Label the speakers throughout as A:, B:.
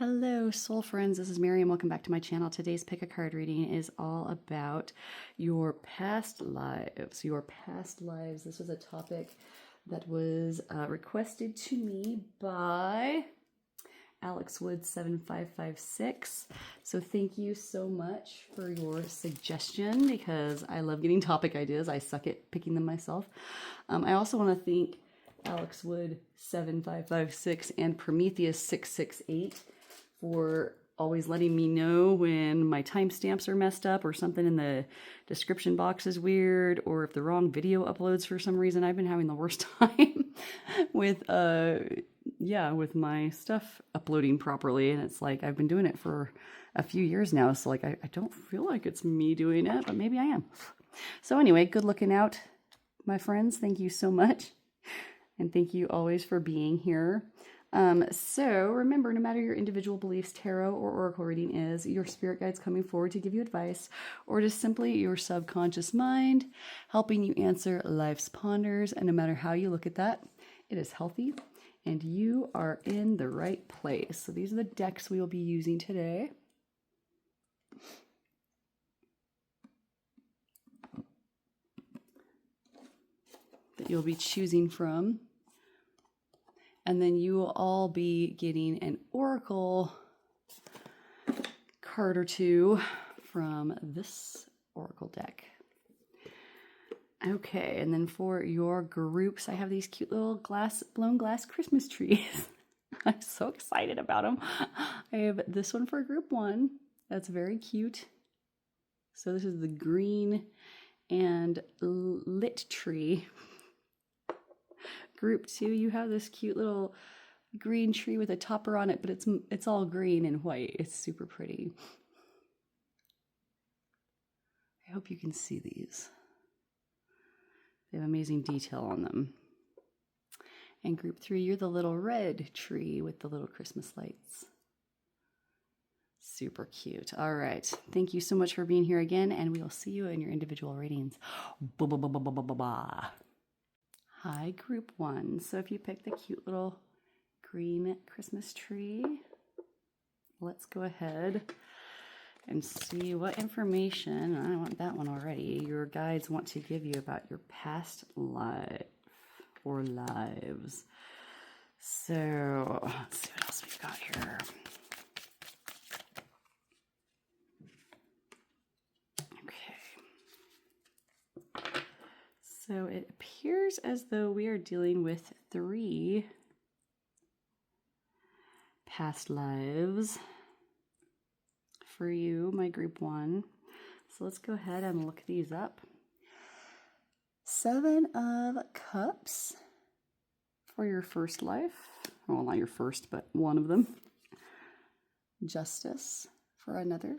A: Hello, soul friends. This is Miriam. Welcome back to my channel. Today's pick a card reading is all about your past lives. Your past lives. This was a topic that was requested to me by Alex Wood 7556. So thank you so much for your suggestion because I love getting topic ideas. I suck at picking them myself. I also want to thank Alex Wood 7556 and Prometheus 668 for always letting me know when my timestamps are messed up or something in the description box is weird or if the wrong video uploads for some reason. I've been having the worst time with with my stuff uploading properly, and it's like I've been doing it for a few years now, so like I don't feel like it's me doing it, but maybe I am. So anyway, good looking out, my friends. Thank you so much. And thank you always for being here. So remember, no matter your individual beliefs, tarot or oracle reading is, your spirit guides coming forward to give you advice, or just simply your subconscious mind helping you answer life's ponders. And no matter how you look at that, it is healthy and you are in the right place. So these are the decks we will be using today. That you'll be choosing from. And then you will all be getting an oracle card or two from this oracle deck. Okay, and then for your groups, I have these cute little blown glass Christmas trees. I'm so excited about them. I have this one for group 1. That's very cute. So this is the green and lit tree. Group 2, you have this cute little green tree with a topper on it, but it's all green and white. It's super pretty. I hope you can see these. They have amazing detail on them. And group 3, you're the little red tree with the little Christmas lights. Super cute. All right. Thank you so much for being here again, and we will see you in your individual readings. Ba-ba-ba-ba-ba-ba-ba. Hi, group 1. So if you pick the cute little green Christmas tree, let's go ahead and see what information, I want that one already, your guides want to give you about your past life or lives. So let's see what else we've got here. So it appears as though we are dealing with 3 past lives for you, my group 1. So let's go ahead and look these up. 7 of Cups for your first life. Well, not your first, but one of them. Justice for another.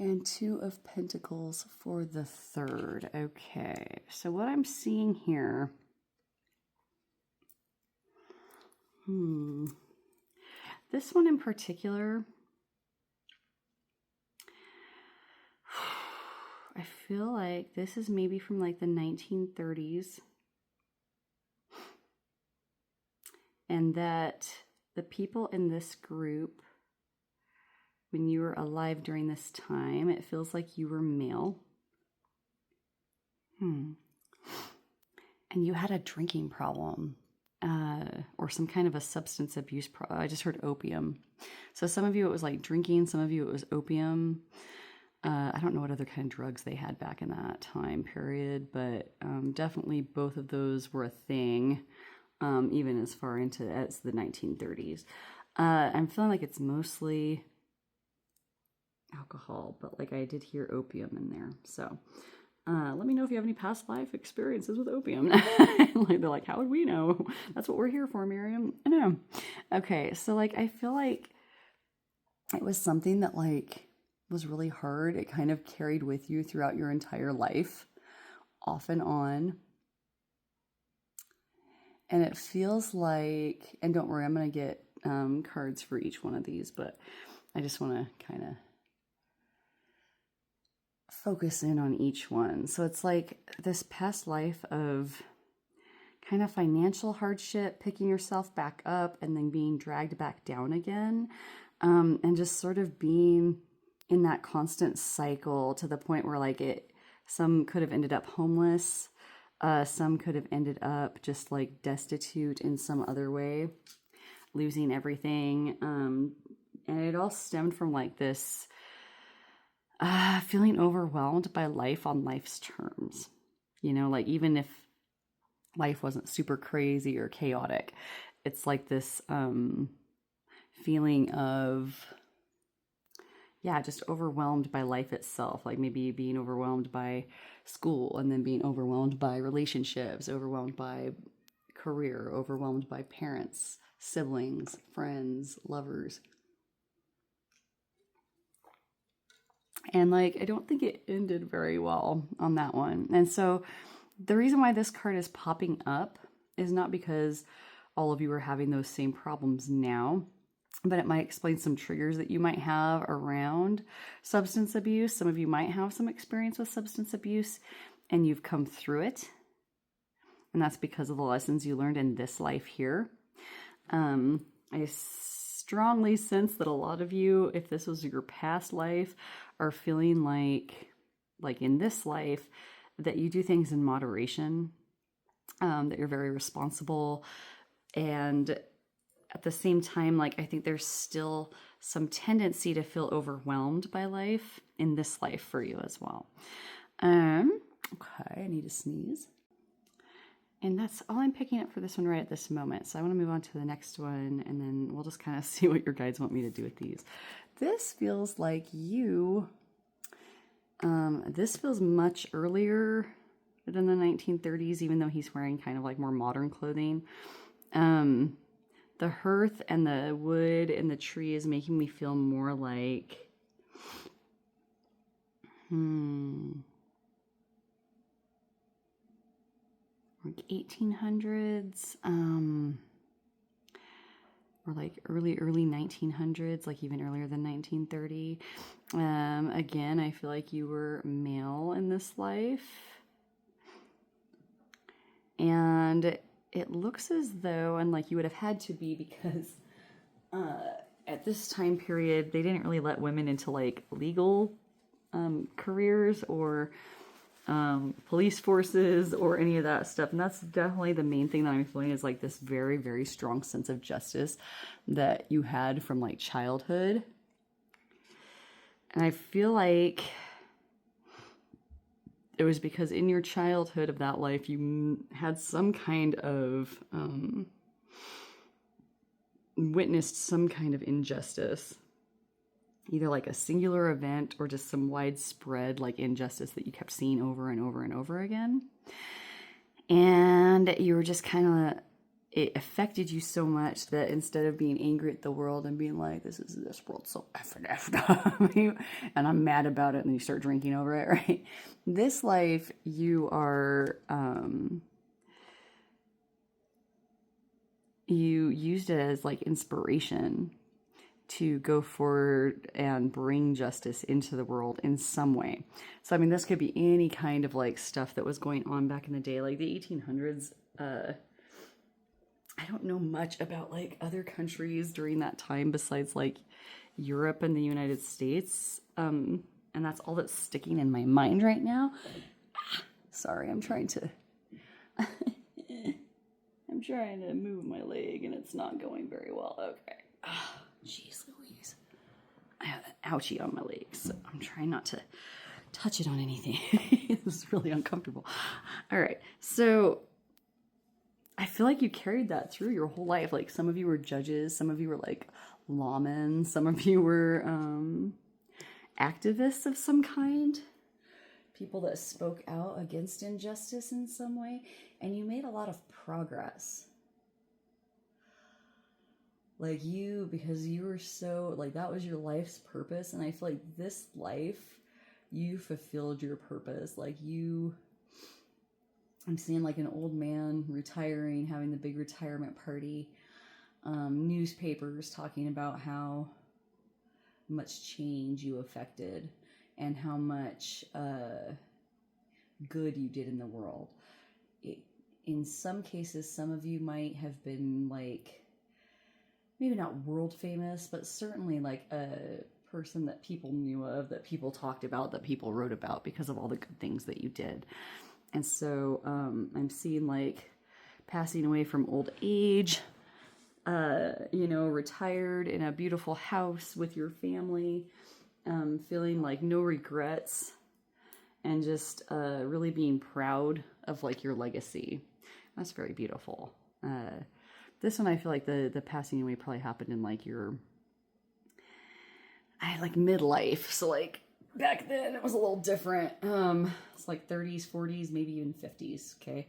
A: And 2 of Pentacles for the third. Okay, so what I'm seeing here, this one in particular, I feel like this is maybe from like the 1930s. And that the people in this group, when you were alive during this time, it feels like you were male. And you had a drinking problem or some kind of a substance abuse problem. I just heard opium. So some of you it was like drinking, some of you it was opium. I don't know what other kind of drugs they had back in that time period, but definitely both of those were a thing, even as far into as the 1930s. I'm feeling like it's mostly alcohol, but like I did hear opium in there. So let me know if you have any past life experiences with opium. Like they're like, how would we know? That's what we're here for, Miriam. I know. Okay, so like I feel like it was something that like was really hard. It kind of carried with you throughout your entire life, off and on. And it feels like, and don't worry, I'm going to get cards for each one of these, but I just want to kind of focus in on each one. So it's like this past life of kind of financial hardship, picking yourself back up and then being dragged back down again, and just sort of being in that constant cycle to the point where like some could have ended up homeless, some could have ended up just like destitute in some other way, losing everything, and it all stemmed from like this feeling overwhelmed by life on life's terms. You know, like even if life wasn't super crazy or chaotic, it's like this feeling of, yeah, just overwhelmed by life itself. Like maybe being overwhelmed by school, and then being overwhelmed by relationships, overwhelmed by career, overwhelmed by parents, siblings, friends, lovers. And like, I don't think it ended very well on that one. And so the reason why this card is popping up is not because all of you are having those same problems now, but it might explain some triggers that you might have around substance abuse. Some of you might have some experience with substance abuse and you've come through it. And that's because of the lessons you learned in this life here. I strongly sense that a lot of you, if this was your past life, are feeling like in this life, that you do things in moderation, that you're very responsible. And at the same time, like I think there's still some tendency to feel overwhelmed by life in this life for you as well. Okay, I need to sneeze. And that's all I'm picking up for this one right at this moment. So I want to move on to the next one, and then we'll just kind of see what your guides want me to do with these. This feels like you, this feels much earlier than the 1930s, even though he's wearing kind of like more modern clothing. The hearth and the wood and the tree is making me feel more like, like 1800s, or like early 1900s, like even earlier than 1930. Again, I feel like you were male in this life. And it looks as though, and like you would have had to be, because at this time period, they didn't really let women into like legal careers or police forces or any of that stuff. And that's definitely the main thing that I'm feeling, is like this very, very strong sense of justice that you had from like childhood. And I feel like it was because in your childhood of that life, you had some kind of, witnessed some kind of injustice, either like a singular event or just some widespread like injustice that you kept seeing over and over and over again. And you were just kind of, it affected you so much that instead of being angry at the world and being like, this world's so effed up, and I'm mad about it, and then you start drinking over it, right? This life, you are, you used it as like inspiration to go forward and bring justice into the world in some way. So, I mean, this could be any kind of like stuff that was going on back in the day, like the 1800s. I don't know much about like other countries during that time besides like Europe and the United States. And that's all that's sticking in my mind right now. Sorry, I'm trying to move my leg and it's not going very well. Okay. Jeez Louise. I have an ouchie on my leg, so I'm trying not to touch it on anything. This is really uncomfortable. All right. So I feel like you carried that through your whole life. Like some of you were judges, some of you were like lawmen, some of you were activists of some kind, people that spoke out against injustice in some way, and you made a lot of progress. Like you, because you were so, like that was your life's purpose, and I feel like this life, you fulfilled your purpose. Like you, I'm seeing like an old man retiring, having the big retirement party, newspapers talking about how much change you affected and how much good you did in the world. in some cases, some of you might have been like, maybe not world famous, but certainly like a person that people knew of, that people talked about, that people wrote about because of all the good things that you did. And so I'm seeing like passing away from old age, retired in a beautiful house with your family, feeling like no regrets, and just really being proud of like your legacy. That's very beautiful. This one, I feel like the passing away probably happened in like like midlife. So like back then it was a little different. It's like 30s, 40s, maybe even 50s. Okay.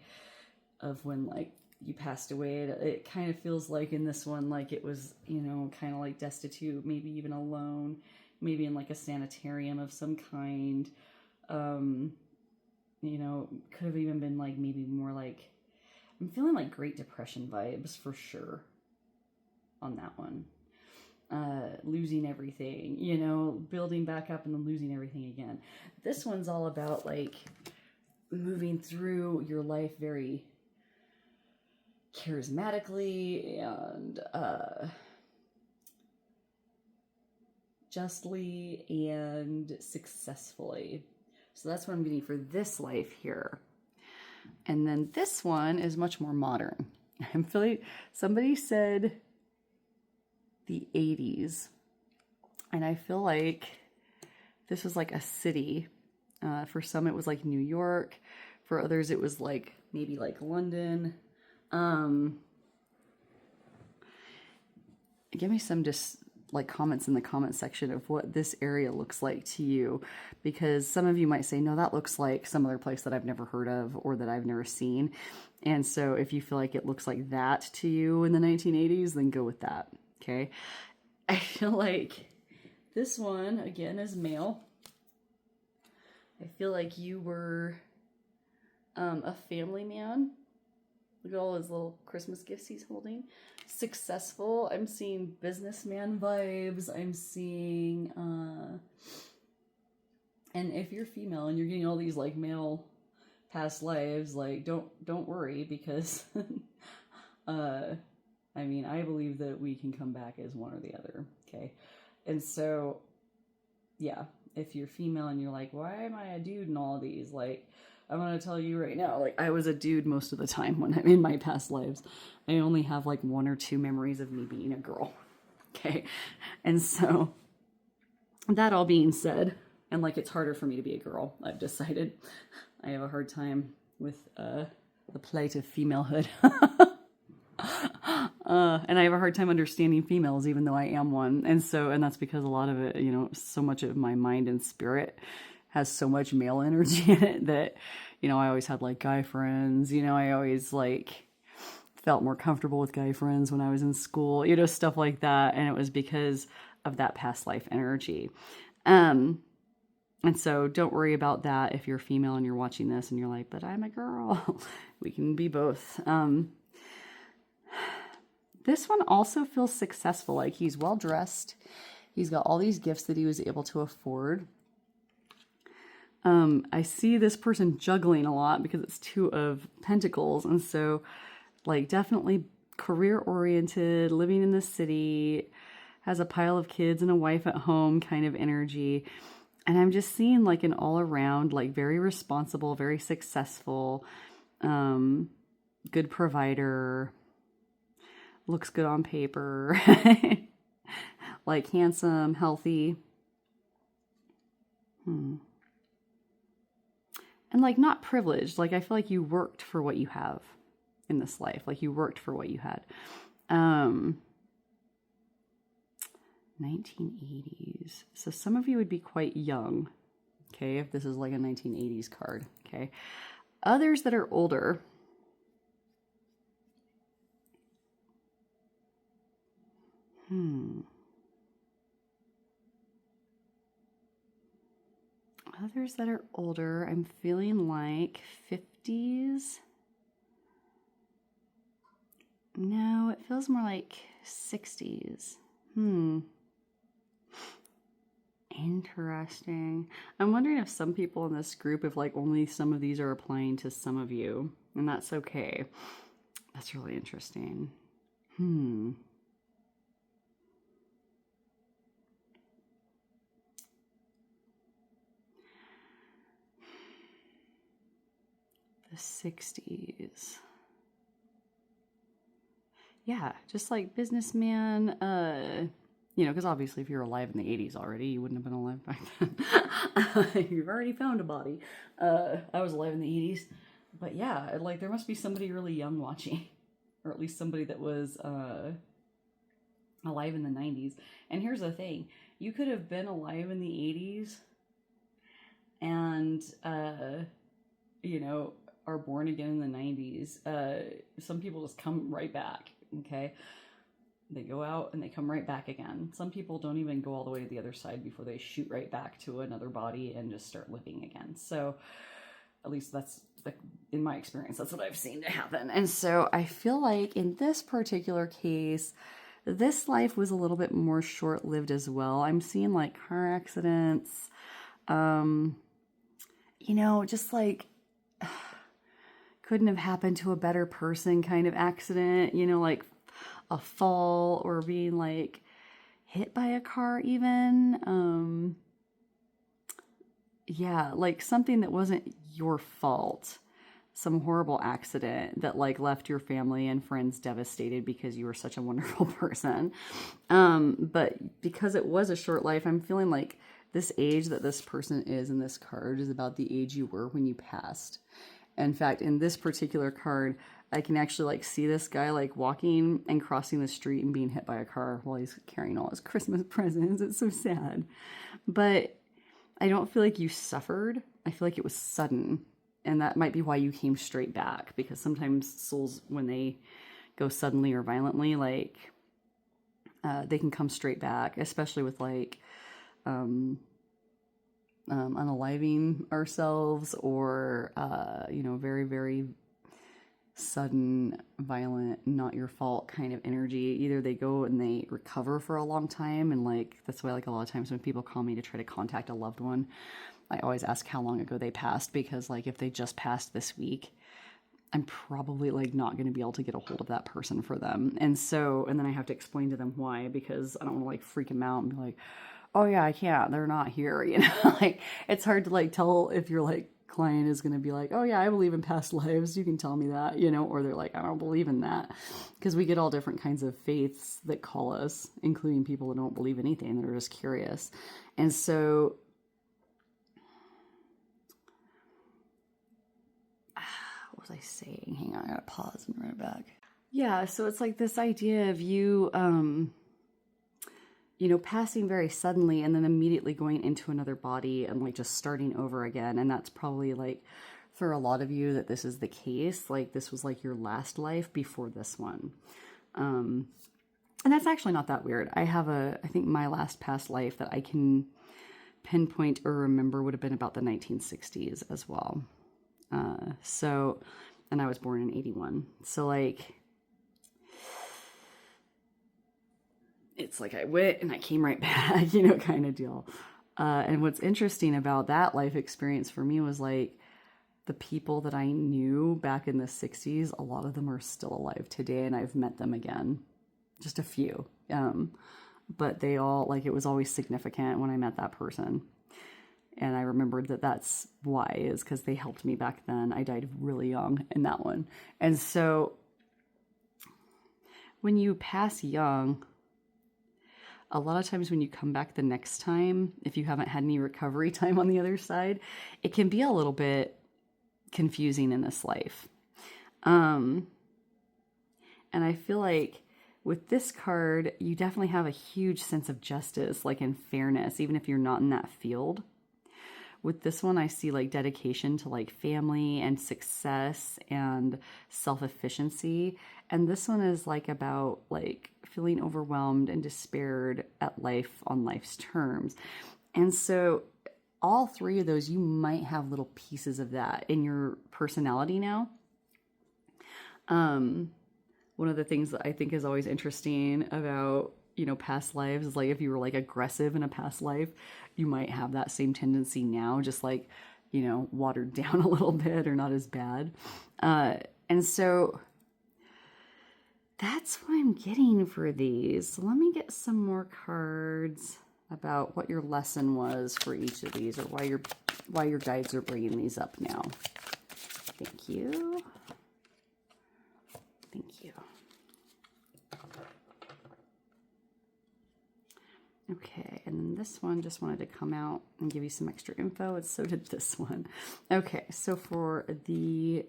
A: Of when like you passed away. It kind of feels like in this one, like it was, kind of like destitute, maybe even alone, maybe in like a sanitarium of some kind. Could have even been like maybe more like, I'm feeling like Great Depression vibes for sure on that one. Losing everything, building back up and then losing everything again. This one's all about like moving through your life very charismatically and justly and successfully. So that's what I'm getting for this life here. And then this one is much more modern. I'm feeling, somebody said the 80s. And I feel like this was like a city. For some, it was like New York. For others, it was like maybe like London. Give me some just like comments in the comment section of what this area looks like to you, because some of you might say, no, that looks like some other place that I've never heard of or that I've never seen. And so if you feel like it looks like that to you in the 1980s, then go with that. Okay. I feel like this one again is male. I feel like you were a family man. Look at all his little Christmas gifts he's holding. Successful. I'm seeing businessman vibes. I'm seeing, and if you're female and you're getting all these like male past lives, like don't worry, because, I believe that we can come back as one or the other. Okay. And so, yeah, if you're female and you're like, why am I a dude in all of these? Like, I'm going to tell you right now, like I was a dude most of the time when I'm in my past lives. I only have like 1 or 2 memories of me being a girl. Okay. And so that all being said, and like, it's harder for me to be a girl. I've decided I have a hard time with, the plight of femalehood. And I have a hard time understanding females, even though I am one. And that's because a lot of it, so much of my mind and spirit has so much male energy in it that, I always had like guy friends, I always like felt more comfortable with guy friends when I was in school, stuff like that. And it was because of that past life energy. And so don't worry about that if you're female and you're watching this and you're like, but I'm a girl. We can be both. This one also feels successful. Like he's well dressed. He's got all these gifts that he was able to afford. I see this person juggling a lot because it's 2 of Pentacles. And so like definitely career oriented, living in the city, has a pile of kids and a wife at home kind of energy. And I'm just seeing like an all around, like very responsible, very successful, good provider, looks good on paper, like handsome, healthy. And like not privileged. Like I feel like you worked for what you have in this life. Like you worked for what you had. 1980s. So some of you would be quite young. Okay. If this is like a 1980s card. Okay. Others that are older. Others that are older, I'm feeling like 50s. No, it feels more like 60s. Interesting. I'm wondering if some people in this group, if like only some of these are applying to some of you. And that's okay. That's really interesting. The 60s. Yeah, just like businessman, you know, because obviously if you're alive in the 80s already, you wouldn't have been alive back then. You've already found a body. I was alive in the 80s. But yeah, like there must be somebody really young watching, or at least somebody that was alive in the 90s. And here's the thing, you could have been alive in the 80s and, you know, are born again in the 90s. Some people just come right back, okay? They go out and they come right back again. Some people don't even go all the way to the other side before they shoot right back to another body and just start living again. So at least that's, in my experience, that's what I've seen to happen. And so I feel like in this particular case, this life was a little bit more short-lived as well. I'm seeing like car accidents, you know, just like couldn't have happened to a better person kind of accident, you know, like a fall or being like hit by a car even. Yeah, like something that wasn't your fault. Some horrible accident that like left your family and friends devastated because you were such a wonderful person. But because it was a short life, I'm feeling like this age that this person is in this card is about the age you were when you passed. In fact, in this particular card, I can actually like see this guy like walking and crossing the street and being hit by a car while he's carrying all his Christmas presents. It's so sad. But I don't feel like you suffered. I feel like it was sudden. And that might be why you came straight back, because sometimes souls, when they go suddenly or violently, like they can come straight back, especially with like unaliving ourselves or, you know, very, very sudden, violent, not your fault kind of energy. Either they go and they recover for a long time, and like that's why like a lot of times when people call me to try to contact a loved one, I always ask how long ago they passed, because like if they just passed this week, I'm probably like not going to be able to get a hold of that person for them. And so, and then I have to explain to them why, because I don't want to like freak them out and be like, oh yeah, I can't, they're not here, you know. Like it's hard to like tell if your like client is going to be like, oh yeah, I believe in past lives, you can tell me that, you know, or they're like, I don't believe in that, because we get all different kinds of faiths that call us, including people that don't believe anything, that are just curious. And so what was I saying? Hang on, I gotta pause and run it back. Yeah, so it's like this idea of you you know, passing very suddenly and then immediately going into another body and like just starting over again. And that's probably like for a lot of you that this is the case. Like this was like your last life before this one. And that's actually not that weird. I think my last past life that I can pinpoint or remember would have been about the 1960s as well. So, and I was born in 81. So like, it's like I went and I came right back, you know, kind of deal. And what's interesting about that life experience for me was like the people that I knew back in the 60s, a lot of them are still alive today, and I've met them again. Just a few. But they all, like, it was always significant when I met that person. And I remembered that that's why, is because they helped me back then. I died really young in that one. And so when you pass young, a lot of times when you come back the next time, if you haven't had any recovery time on the other side, it can be a little bit confusing in this life. And I feel like with this card, you definitely have a huge sense of justice, like in fairness, even if you're not in that field. With this one, I see like dedication to like family and success and self-efficiency. And this one is like about like feeling overwhelmed and despaired at life on life's terms. And so all three of those, you might have little pieces of that in your personality now. One of the things that I think is always interesting about, you know, past lives is like if you were like aggressive in a past life, you might have that same tendency now, just like you know, watered down a little bit or not as bad. And so that's what I'm getting for these. So let me get some more cards about what your lesson was for each of these, or why your guides are bringing these up now. Thank you. Thank you. Okay, and then this one just wanted to come out and give you some extra info, and so did this one. Okay, so for the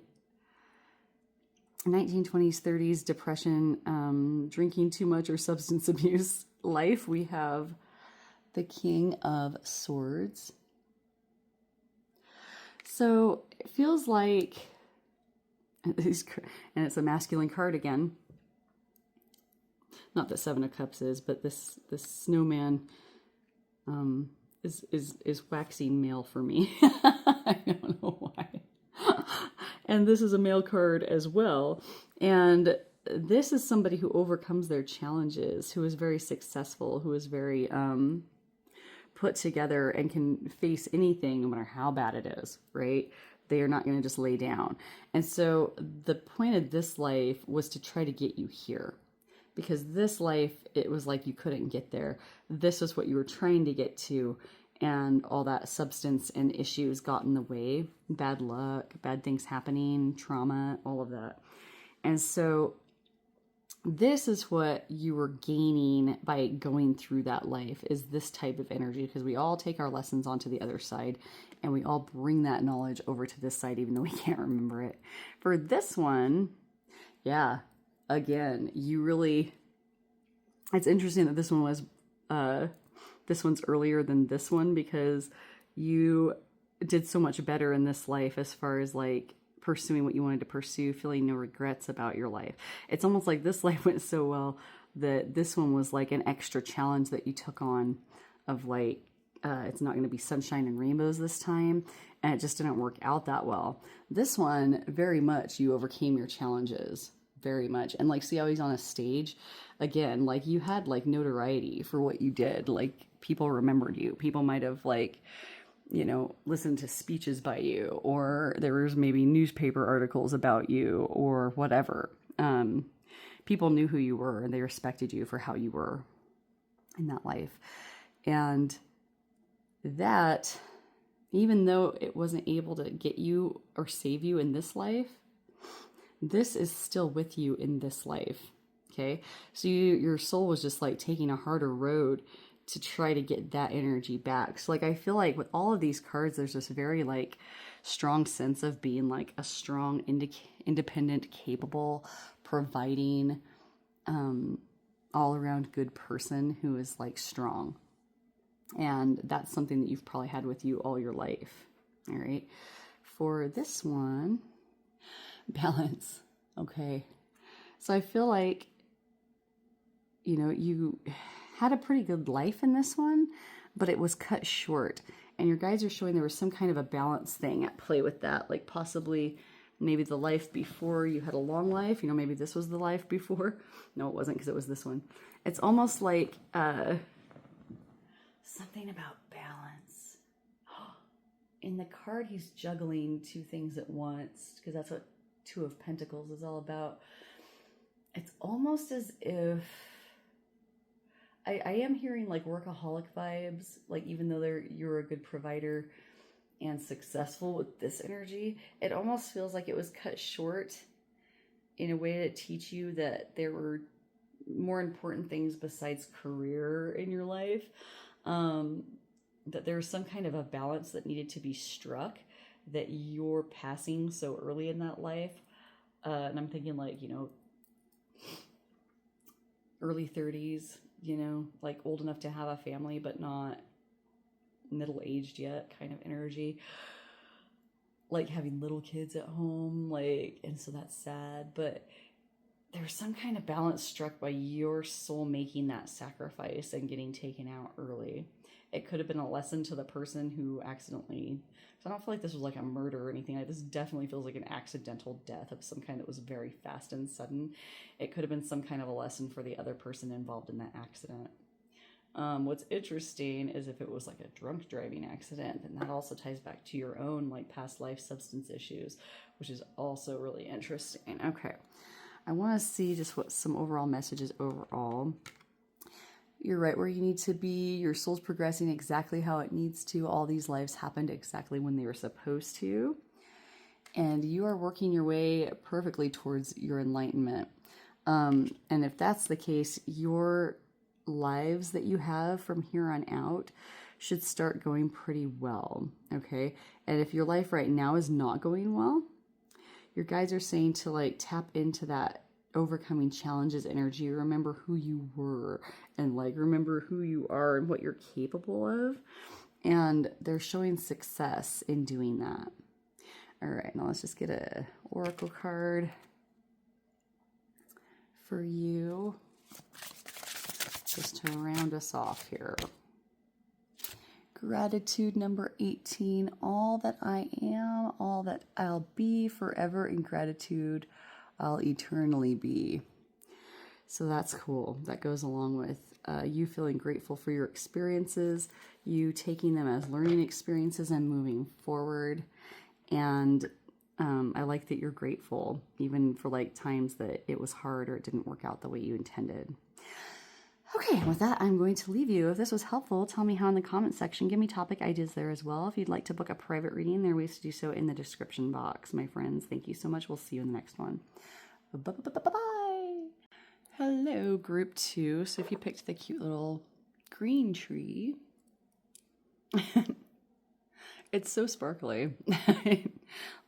A: 1920s, 30s depression, drinking too much or substance abuse life, we have the King of Swords. So it feels like, and it's a masculine card again. Not that Seven of Cups is, but this snowman is waxing male for me. I don't know why. And this is a male card as well. And this is somebody who overcomes their challenges, who is very successful, who is very put together and can face anything no matter how bad it is, right? They are not going to just lay down. And so the point of this life was to try to get you here. Because this life, it was like you couldn't get there. This is what you were trying to get to, and all that substance and issues got in the way. Bad luck, bad things happening, trauma, all of that. And so this is what you were gaining by going through that life, is this type of energy, because we all take our lessons onto the other side, and we all bring that knowledge over to this side, even though we can't remember it. For this one, yeah, again, you really, it's interesting that this one was, this one's earlier than this one, because you did so much better in this life as far as like pursuing what you wanted to pursue, feeling no regrets about your life. It's almost like this life went so well that this one was like an extra challenge that you took on, of like, it's not going to be sunshine and rainbows this time, and it just didn't work out that well. This one, very much you overcame your challenges. Very much. And like, see how he's on a stage again, like you had like notoriety for what you did. Like people remembered you. People might have like, you know, listened to speeches by you, or there was maybe newspaper articles about you or whatever. People knew who you were and they respected you for how you were in that life. And that, even though it wasn't able to get you or save you in this life, this is still with you in this life, okay? So your soul was just like taking a harder road to try to get that energy back. So like, I feel like with all of these cards, there's this very like strong sense of being like a strong, independent, capable, providing, all around good person who is like strong. And that's something that you've probably had with you all your life, all right? For this one, balance. Okay. So I feel like, you know, you had a pretty good life in this one, but it was cut short. And your guides are showing there was some kind of a balance thing at play with that. Like possibly maybe the life before you had a long life, you know, maybe this was the life before. No, it wasn't, because it was this one. It's almost like something about balance. In the card, he's juggling two things at once, because that's what Two of Pentacles is all about. It's almost as if I am hearing like workaholic vibes, like even though you're a good provider and successful with this energy, it almost feels like it was cut short in a way to teach you that there were more important things besides career in your life, that there was some kind of a balance that needed to be struck, that you're passing so early in that life. And I'm thinking like, you know, early 30s, you know, like old enough to have a family, but not middle-aged yet kind of energy. Like having little kids at home, like, and so that's sad. But there's some kind of balance struck by your soul making that sacrifice and getting taken out early. It could have been a lesson to the person who accidentally, so I don't feel like this was like a murder or anything. This definitely feels like an accidental death of some kind that was very fast and sudden. It could have been some kind of a lesson for the other person involved in that accident. What's interesting is if it was like a drunk driving accident, then that also ties back to your own like past life substance issues, which is also really interesting. Okay. I want to see just what some overall messages overall. You're right where you need to be. Your soul's progressing exactly how it needs to. All these lives happened exactly when they were supposed to. And you are working your way perfectly towards your enlightenment. And if that's the case, your lives that you have from here on out should start going pretty well. Okay. And if your life right now is not going well, your guides are saying to like tap into that overcoming challenges energy. Remember who you were and like remember who you are and what you're capable of. And they're showing success in doing that. All right, now let's just get a oracle card for you just to round us off here. Gratitude number 18, all that I am, all that I'll be, forever in gratitude, I'll eternally be. So that's cool. That goes along with you feeling grateful for your experiences, you taking them as learning experiences and moving forward. And I like that you're grateful, even for like times that it was hard or it didn't work out the way you intended. Okay, with that, I'm going to leave you. If this was helpful, tell me how in the comment section. Give me topic ideas there as well. If you'd like to book a private reading, there are ways to do so in the description box, my friends. Thank you so much. We'll see you in the next one. Bye-bye. Hello, group 2. So if you picked the cute little green tree, it's so sparkly.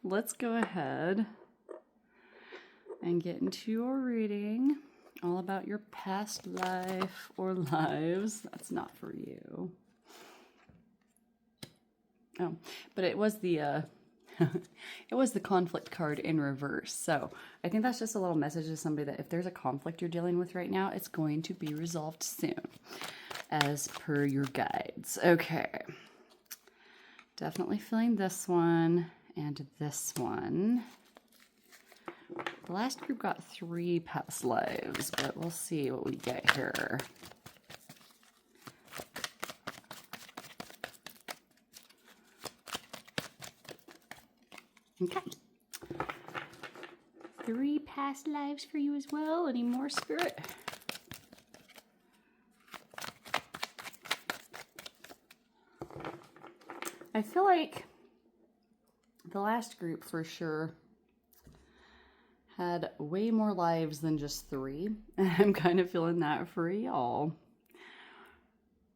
A: Let's go ahead and get into your reading. All about your past life or lives. That's not for you. Oh, but it was the it was the conflict card in reverse. So I think that's just a little message to somebody that if there's a conflict you're dealing with right now, it's going to be resolved soon, as per your guides. Okay. Definitely feeling this one and this one. The last group got 3 past lives, but we'll see what we get here. Okay. 3 past lives for you as well. Any more, Spirit? I feel like the last group for sure had way more lives than just 3. And I'm kind of feeling that for y'all.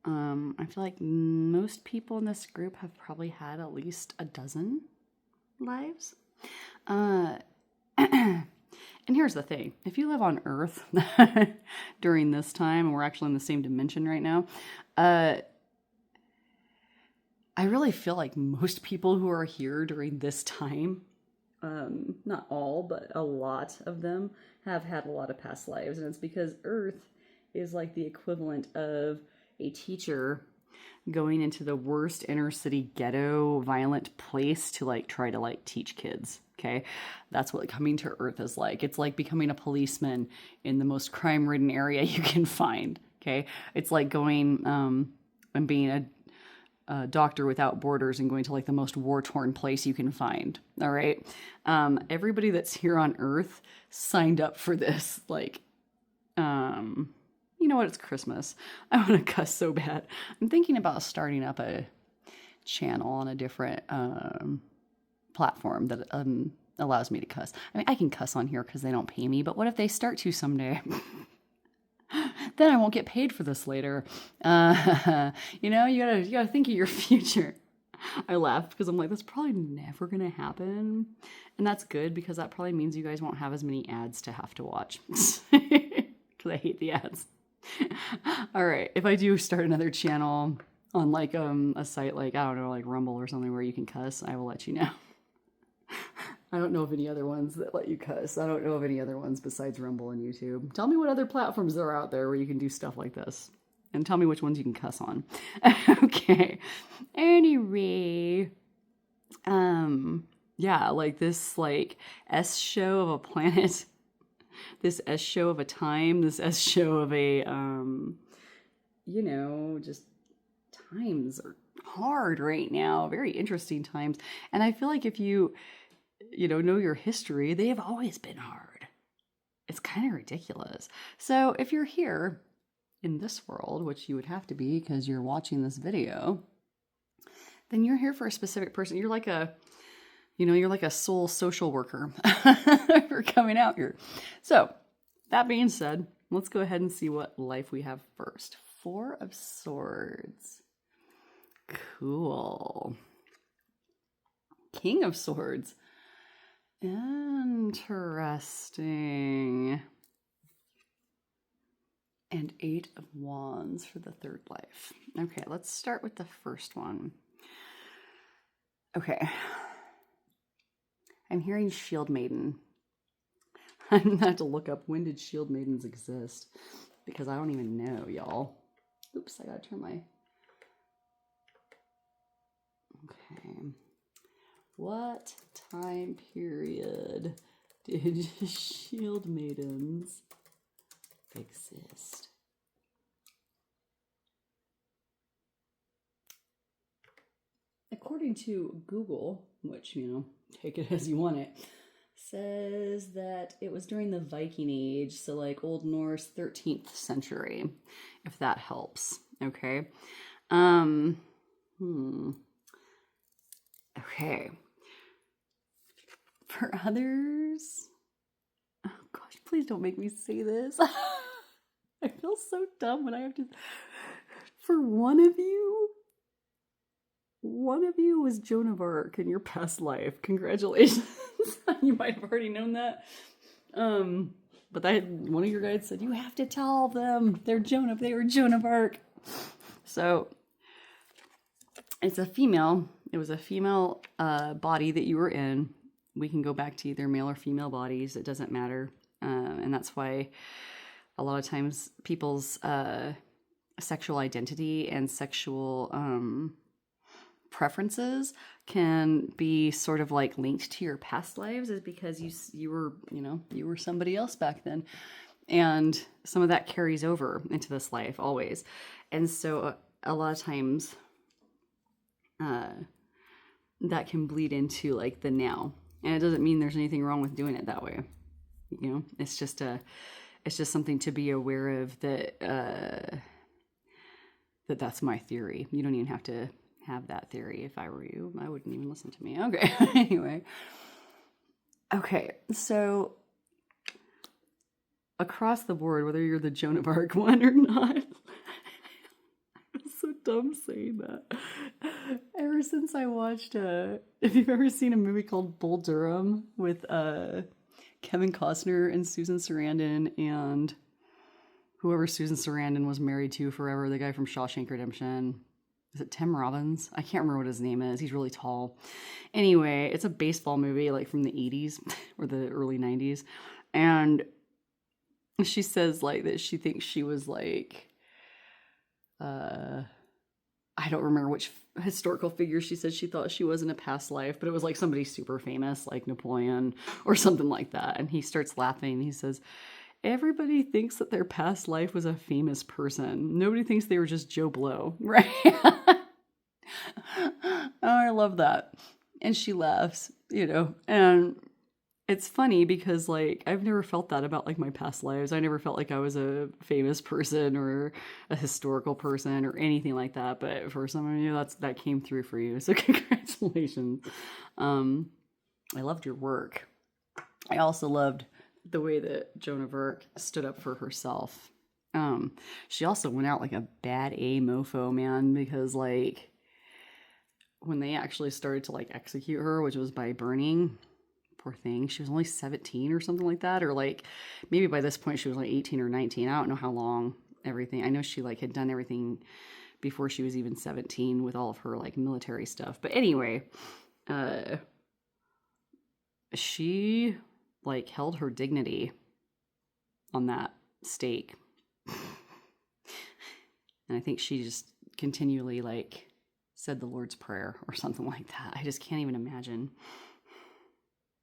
A: I feel like most people in this group have probably had at least a dozen lives. And here's the thing. If you live on Earth during this time, and we're actually in the same dimension right now, I really feel like most people who are here during this time, not all, but a lot of them have had a lot of past lives. And it's because Earth is like the equivalent of a teacher going into the worst inner city ghetto violent place to like try to like teach kids. Okay. That's what coming to Earth is like. It's like becoming a policeman in the most crime ridden area you can find. Okay. It's like going, and being a doctor without borders and going to like the most war-torn place you can find. All right. Everybody that's here on Earth signed up for this. Like, you know what? It's Christmas. I want to cuss so bad. I'm thinking about starting up a channel on a different platform that allows me to cuss. I mean, I can cuss on here because they don't pay me, but what if they start to someday? Then I won't get paid for this later. You know, you gotta think of your future. I laugh because I'm like, that's probably never gonna happen, and that's good because that probably means you guys won't have as many ads to have to watch. Because I hate the ads. All right, if I do start another channel on like a site like, I don't know, like Rumble or something where you can cuss, I will let you know. I don't know of any other ones that let you cuss. I don't know of any other ones besides Rumble and YouTube. Tell me what other platforms there are out there where you can do stuff like this. And tell me which ones you can cuss on. Okay. Anyway. Yeah, like this like S show of a planet. This S show of a time. This S show of a you know, just times are hard right now, very interesting times. And I feel like if you know your history, they have always been hard. It's kind of ridiculous. So if you're here in this world, which you would have to be because you're watching this video, then you're here for a specific person. You're like a soul social worker for coming out here. So that being said, let's go ahead and see what life we have first. 4 of Swords. Cool. King of Swords. Interesting. And 8 of Wands for the third life. Okay, let's start with the first one. Okay. I'm hearing Shield Maiden. I'm going to have to look up, when did Shield Maidens exist? Because I don't even know, y'all. Oops, I got to turn my... Okay. What time period did Shield Maidens exist? According to Google, which, take it as you want it, says that it was during the Viking Age, so like Old Norse 13th century, if that helps. Okay. Okay. For others, oh gosh, please don't make me say this. I feel so dumb when I have to. For one of you was Joan of Arc in your past life. Congratulations. You might have already known that. But one of your guides said, you have to tell them they were Joan of Arc. So it's a female. It was a female body that you were in. We can go back to either male or female bodies. It doesn't matter. And that's why a lot of times people's sexual identity and sexual preferences can be sort of like linked to your past lives, is because you were somebody else back then. And some of that carries over into this life always. And so a lot of times that can bleed into like the now. And it doesn't mean there's anything wrong with doing it that way. It's just something to be aware of, that that's my theory. You don't even have to have that theory. If I were you, I wouldn't even listen to me. Okay. Anyway. Okay. So across the board, whether you're the Joan of Arc one or not, I'm so dumb saying that. Ever since I watched, if you've ever seen a movie called Bull Durham with Kevin Costner and Susan Sarandon and whoever Susan Sarandon was married to forever, the guy from Shawshank Redemption. Is it Tim Robbins? I can't remember what his name is. He's really tall. Anyway, it's a baseball movie like from the 80s or the early 90s. And she says like that she thinks she was like, I don't remember which historical figure she said she thought she was in a past life, but it was like somebody super famous, like Napoleon or something like that. And he starts laughing. He says, everybody thinks that their past life was a famous person. Nobody thinks they were just Joe Blow, right? Oh, I love that. And she laughs, and it's funny because like I've never felt that about like my past lives. I never felt like I was a famous person or a historical person or anything like that. But for some of you, that came through for you. So congratulations. I loved your work. I also loved the way that Joan of Arc stood up for herself. She also went out like a bad A mofo, man, because like when they actually started to like execute her, which was by burning, poor thing, she was only 17 or something like that, or like maybe by this point she was like 18 or 19. I don't know how long everything. I know she like had done everything before she was even 17 with all of her like military stuff. But anyway, she like held her dignity on that stake. And I think she just continually like said the Lord's Prayer or something like that. I just can't even imagine.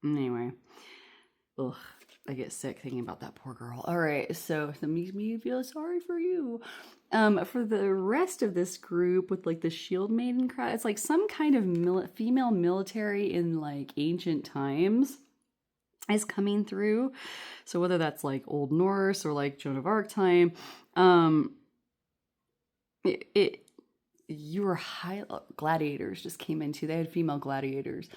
A: Anyway. Ugh. I get sick thinking about that poor girl. All right, so that makes me feel sorry for you. For the rest of this group with like the shield maiden crowd, it's like some kind of female military in like ancient times is coming through. So whether that's like Old Norse or like Joan of Arc time, you were high gladiators just came into. They had female gladiators.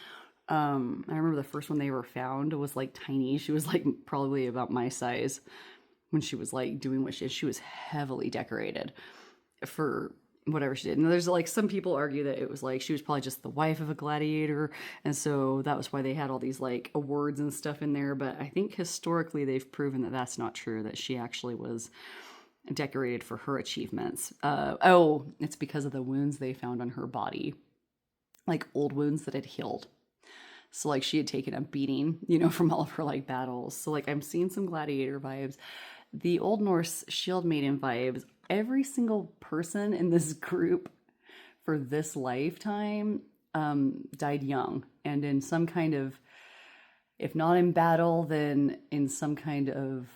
A: I remember the first one they were found was like tiny. She was like probably about my size when she was like doing what she was heavily decorated for whatever she did. And there's like some people argue that it was like she was probably just the wife of a gladiator, and so that was why they had all these like awards and stuff in there. But I think historically they've proven that that's not true, that she actually was decorated for her achievements. It's because of the wounds they found on her body, like old wounds that had healed. So like she had taken a beating, from all of her like battles. So like I'm seeing some gladiator vibes. The Old Norse shield maiden vibes. Every single person in this group for this lifetime died young and in some kind of, if not in battle, then in some kind of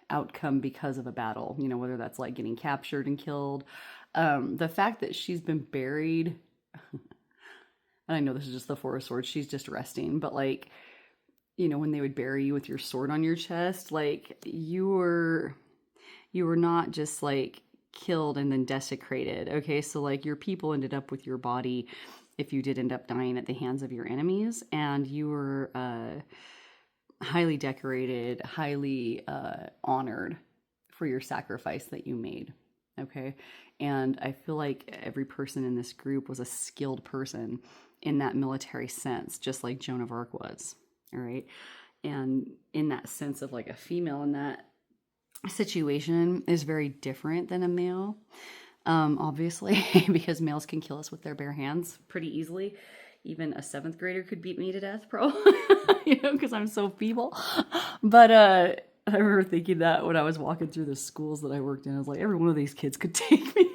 A: outcome because of a battle, whether that's like getting captured and killed. The fact that she's been buried, and I know this is just the Four of Swords, she's just resting, but like, when they would bury you with your sword on your chest, like you were not just like killed and then desecrated. Okay. So like your people ended up with your body if you did end up dying at the hands of your enemies, and you were highly decorated, highly honored for your sacrifice that you made. Okay. And I feel like every person in this group was a skilled person in that military sense, just like Joan of Arc was. All right. And in that sense of like a female in that situation is very different than a male, obviously, because males can kill us with their bare hands pretty easily. Even a 7th grader could beat me to death, because I'm so feeble. But I remember thinking that when I was walking through the schools that I worked in, I was like, every one of these kids could take me.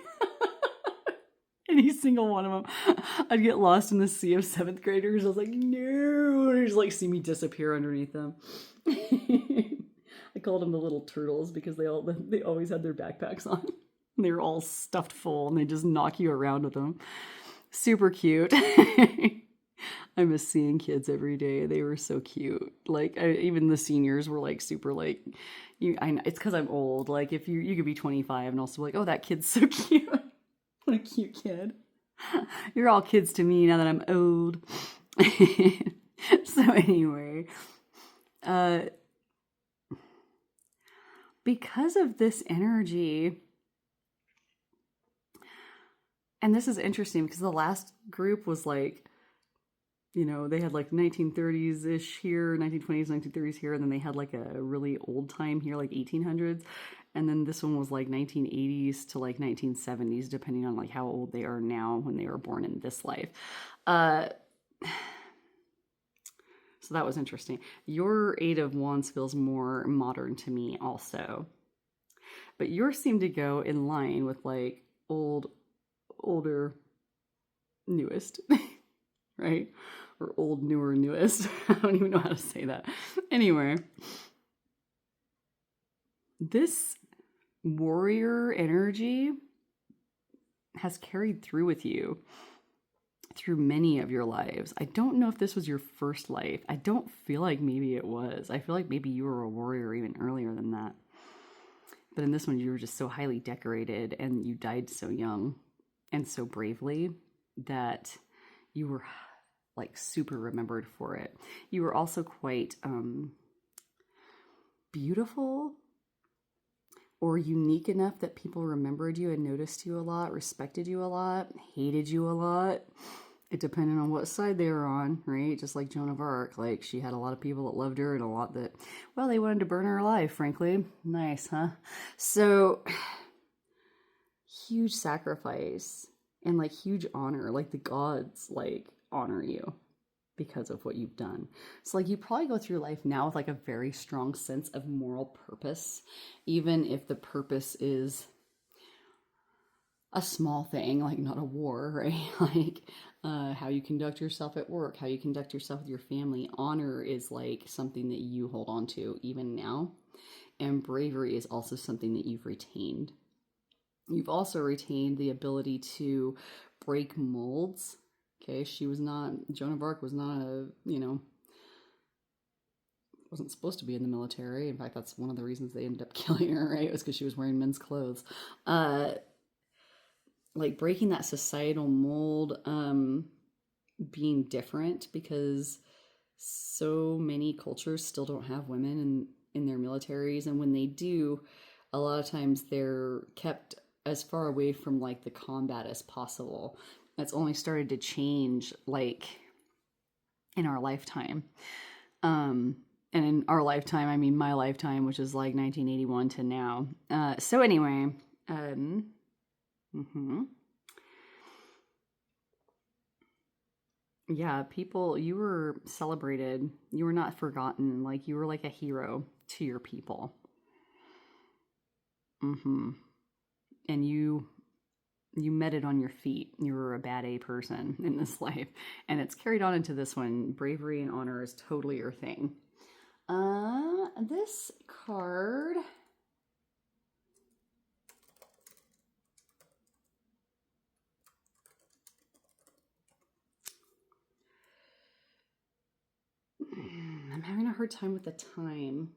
A: Any single one of them. I'd get lost in the sea of 7th graders. I was like, no. And they just like see me disappear underneath them. I called them the little turtles because they always had their backpacks on. And they were all stuffed full and they just knock you around with them. Super cute. I miss seeing kids every day. They were so cute. Like even the seniors were like super like, it's because I'm old. Like if you could be 25 and also be like, oh, that kid's so cute. What a cute kid. You're all kids to me now that I'm old. So anyway, because of this energy, and this is interesting because the last group was like, they had like 1930s-ish here, 1920s, 1930s here, and then they had like a really old time here, like 1800s. And then this one was like 1980s to like 1970s, depending on like how old they are now when they were born in this life. So that was interesting. Your 8 of Wands feels more modern to me also. But yours seemed to go in line with like older, newest, right? Or old, newer, newest. I don't even know how to say that. Anyway, this warrior energy has carried through with you through many of your lives. I don't know if this was your first life. I don't feel like maybe it was. I feel like maybe you were a warrior even earlier than that. But in this one, you were just so highly decorated and you died so young and so bravely that you were like super remembered for it. You were also quite beautiful or unique enough that people remembered you and noticed you a lot, respected you a lot, hated you a lot. It depended on what side they were on, right? Just like Joan of Arc, like she had a lot of people that loved her and a lot that, well, they wanted to burn her alive, frankly. Nice, huh? So huge sacrifice and like huge honor, like the gods like honor you because of what you've done. So like you probably go through life now with like a very strong sense of moral purpose, even if the purpose is a small thing, like not a war, right? Like how you conduct yourself at work, how you conduct yourself with your family. Honor is like something that you hold on to even now. And bravery is also something that you've retained. You've also retained the ability to break molds. Okay, Joan of Arc was not wasn't supposed to be in the military. In fact, that's one of the reasons they ended up killing her, right? It was because she was wearing men's clothes. Like breaking that societal mold, being different, because so many cultures still don't have women in their militaries. And when they do, a lot of times they're kept as far away from like the combat as possible. That's only started to change like in our lifetime. And in our lifetime, I mean my lifetime, which is like 1981 to now. So anyway, yeah, people, you were celebrated. You were not forgotten. Like you were like a hero to your people. And you met it on your feet. You were a bad A person in this life. And it's carried on into this one. Bravery and honor is totally your thing. This card. I'm having a hard time with the time.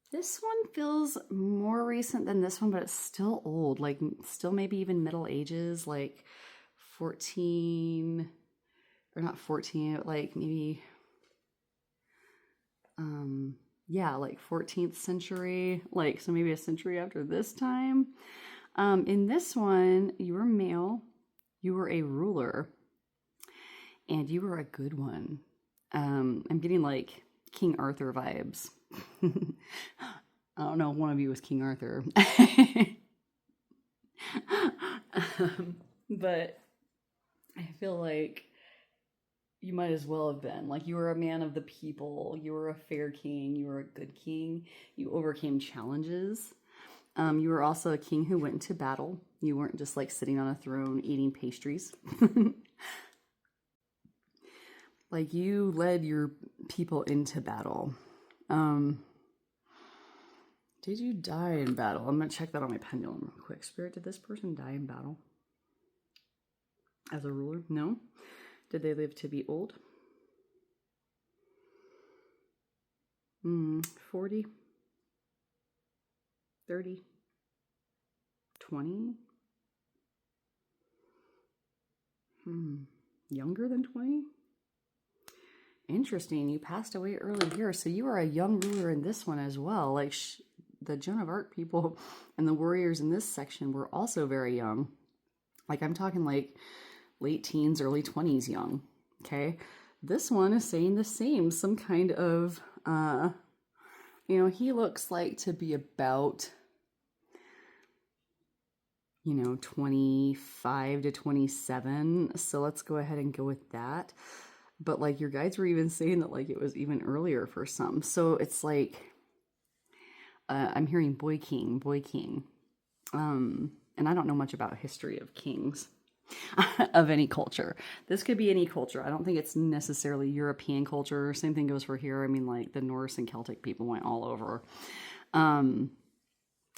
A: This one feels more recent than this one, but it's still old. Like still maybe even Middle Ages, like 14, or not 14, like maybe, yeah, like 14th century, like, so maybe a century after this time. In this one, you were male, you were a ruler, and you were a good one. I'm getting like King Arthur vibes. I don't know if one of you was King Arthur. But I feel like you might as well have been. Like you were a man of the people, you were a fair king, you were a good king, you overcame challenges. You were also a king who went into battle. You weren't just like sitting on a throne eating pastries. Like you led your people into battle. Did you die in battle? I'm going to check that on my pendulum real quick. Spirit, did this person die in battle? As a ruler? No. Did they live to be old? 40? 30? 20? Younger than 20? Interesting. You passed away early here. So you are a young ruler in this one as well. Like the Joan of Arc people and the warriors in this section were also very young. Like I'm talking like late teens, early 20s young. Okay. This one is saying the same. Some kind of, he looks like to be about, 25 to 27. So let's go ahead and go with that. But like your guides were even saying that like it was even earlier for some. So it's like, I'm hearing boy king. And I don't know much about history of kings of any culture. This could be any culture. I don't think it's necessarily European culture. Same thing goes for here. I mean, like the Norse and Celtic people went all over. And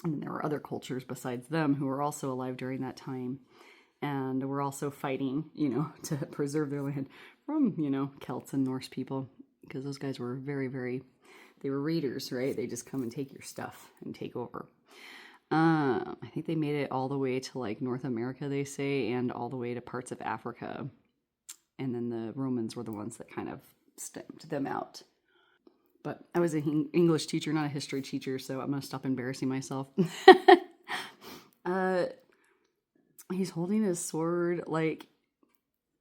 A: there were other cultures besides them who were also alive during that time. And were also fighting, to preserve their land from, Celts and Norse people. Because those guys were very, very, they were raiders, right? They just come and take your stuff and take over. I think they made it all the way to like North America, they say, and all the way to parts of Africa. And then the Romans were the ones that kind of stamped them out. But I was an English teacher, not a history teacher, so I'm going to stop embarrassing myself. He's holding his sword, like,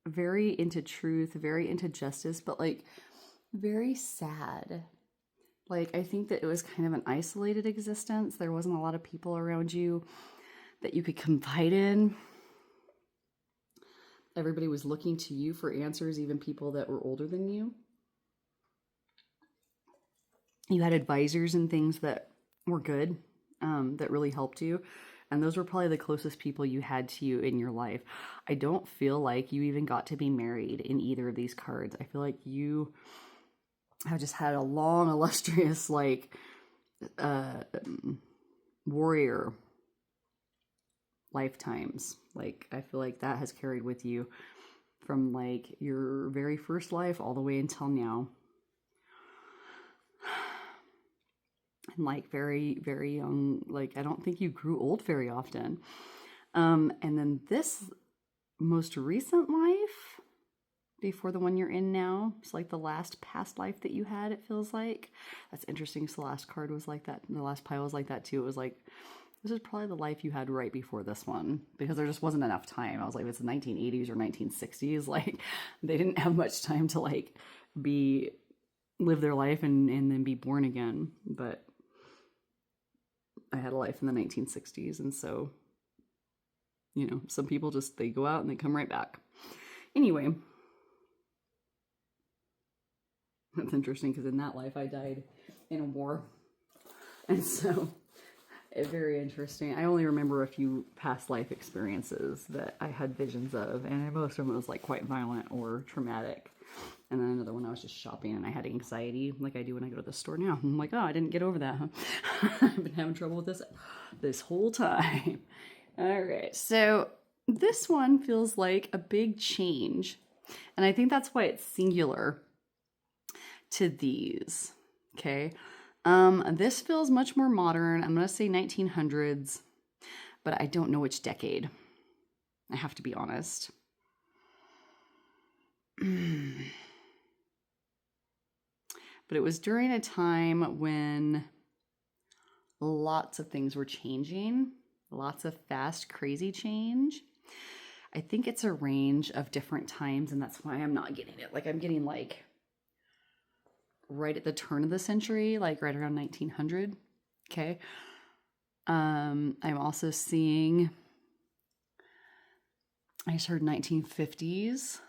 A: very into truth, very into justice, but, like, very sad. Like, I think that it was kind of an isolated existence. There wasn't a lot of people around you that you could confide in. Everybody was looking to you for answers, even people that were older than you. you had advisors and things that were good, that really helped you. And those were probably the closest people you had to you in your life. I don't feel like you even got to be married in either of these cards. I feel like you have just had a long, illustrious, like, warrior lifetimes. Like, I feel like that has carried with you from like your very first life all the way until now. And like very, very young, like I don't think you grew old very often. And then this most recent life before the one you're in now, it's like the last past life that you had, it feels like. That's interesting. So the last card was like that. The last pile was like that too. It was like, this is probably the life you had right before this one, because there just wasn't enough time. I was like, it's the 1980s or 1960s. Like, they didn't have much time to like live their life and then be born again. But I had a life in the 1960s. And so, you know, some people just, they go out and they come right back. Anyway, that's interesting because in that life I died in a war. And so very interesting. I only remember a few past life experiences that I had visions of, and most of them was like quite violent or traumatic. And then another one, I was just shopping and I had anxiety like I do when I go to the store now. I'm like, oh, I didn't get over that, huh? I've been having trouble with this whole time. All right, so this one feels like a big change. And I think that's why it's singular to these, okay? This feels much more modern. I'm going to say 1900s, but I don't know which decade. I have to be honest. But it was during a time when lots of things were changing, lots of fast, crazy change. I think it's a range of different times, and that's why I'm not getting it. Like, I'm getting like right at the turn of the century, like right around 1900. Okay. I'm also seeing, I just heard 1950s.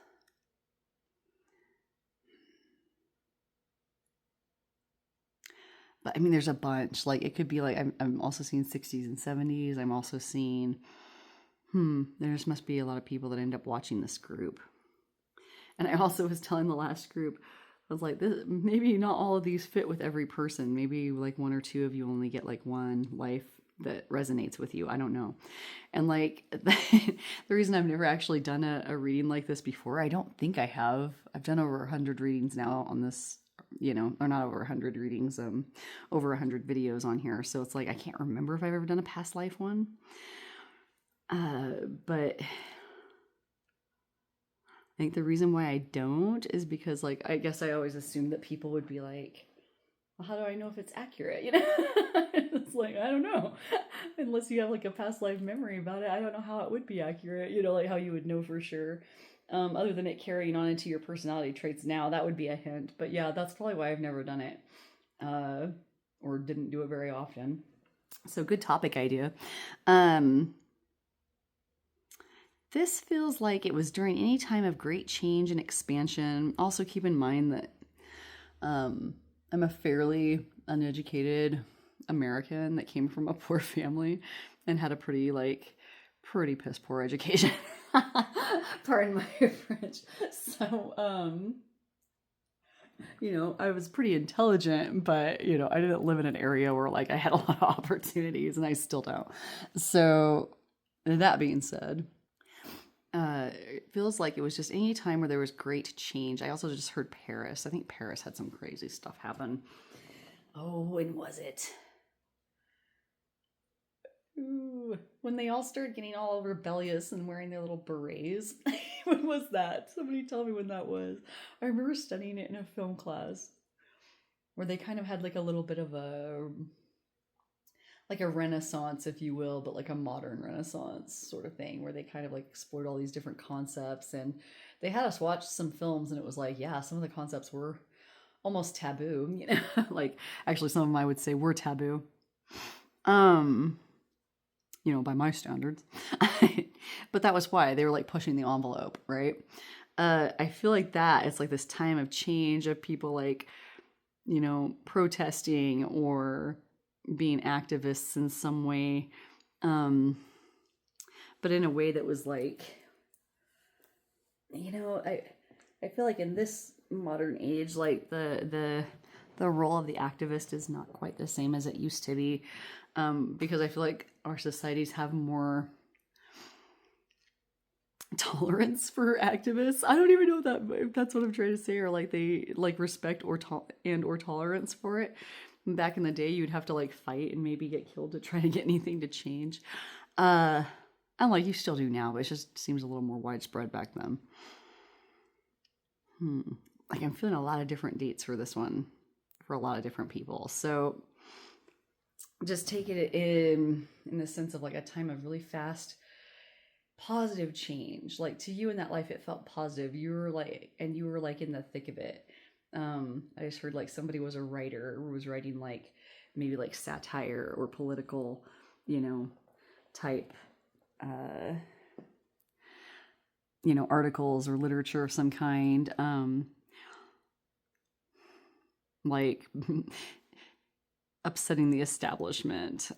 A: But I mean, there's a bunch. Like, it could be like, I'm also seeing 60s and 70s. I'm also seeing, there just must be a lot of people that end up watching this group. And I also was telling the last group, I was like, maybe not all of these fit with every person. Maybe like one or two of you only get like one life that resonates with you. I don't know. And like the reason I've never actually done a reading like this before, I don't think I have. I've done over 100 readings now on this, you know, or not over 100 readings, over 100 videos on here. So it's like, I can't remember if I've ever done a past life one. But I think the reason why I don't is because, like, I guess I always assumed that people would be like, well, how do I know if it's accurate? You know, it's like, I don't know. Unless you have like a past life memory about it, I don't know how it would be accurate, you know, like how you would know for sure. Other than it carrying on into your personality traits now, that would be a hint. But yeah, that's probably why I've never done it, or didn't do it very often. So good topic idea. This feels like it was during any time of great change and expansion. Also keep in mind that I'm a fairly uneducated American that came from a poor family and had a pretty piss poor education. Pardon my French. So, you know, I was pretty intelligent, but, you know, I didn't live in an area where like I had a lot of opportunities, and I still don't. So that being said, it feels like it was just any time where there was great change. I also just heard Paris. I think Paris had some crazy stuff happen. Oh, when was it? Ooh, when they all started getting all rebellious and wearing their little berets. When was that? Somebody tell me when that was. I remember studying it in a film class where they kind of had like a little bit of a renaissance, if you will, but like a modern renaissance sort of thing, where they kind of like explored all these different concepts. And they had us watch some films, and it was like, yeah, some of the concepts were almost taboo, you know. Like, actually some of them I would say were taboo, you know, by my standards. But that was why they were like pushing the envelope, right? I feel like that it's like this time of change of people like, protesting or being activists in some way. But in a way that was like, I feel like in this modern age, like the role of the activist is not quite the same as it used to be, because I feel like our societies have more tolerance for activists. I don't even know if that's what I'm trying to say, or like they like respect or tolerance for it. Back in the day, you'd have to like fight and maybe get killed to try to get anything to change. And like you still do now, but it just seems a little more widespread back then. Like I'm feeling a lot of different dates for this one for a lot of different people. So just take it in the sense of like a time of really fast positive change. Like to you in that life, it felt positive. You were like in the thick of it. I just heard like somebody was a writer or was writing like maybe like satire or political, type, articles or literature of some kind. Like upsetting the establishment,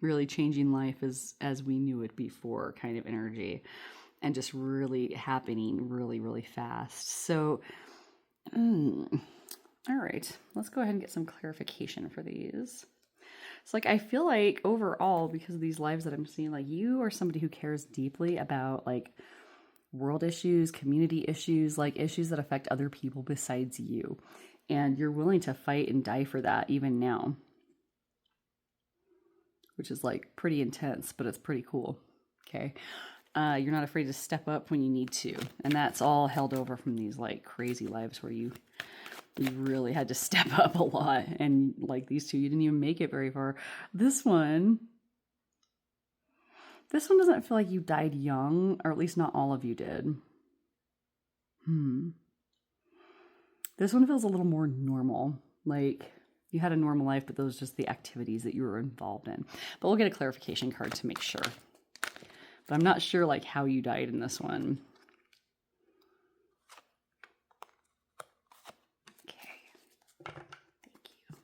A: really changing life as we knew it before kind of energy, and just really happening really, really fast. So, all right, let's go ahead and get some clarification for these. It's like, I feel like overall, because of these lives that I'm seeing, like you are somebody who cares deeply about like world issues, community issues, like issues that affect other people besides you. And you're willing to fight and die for that even now, which is like pretty intense, but it's pretty cool. Okay. You're not afraid to step up when you need to. And that's all held over from these like crazy lives where you really had to step up a lot. And like these two, you didn't even make it very far. This one doesn't feel like you died young, or at least not all of you did. This one feels a little more normal. Like you had a normal life, but those were just the activities that you were involved in. But we'll get a clarification card to make sure. But I'm not sure like how you died in this one. Okay. Thank you.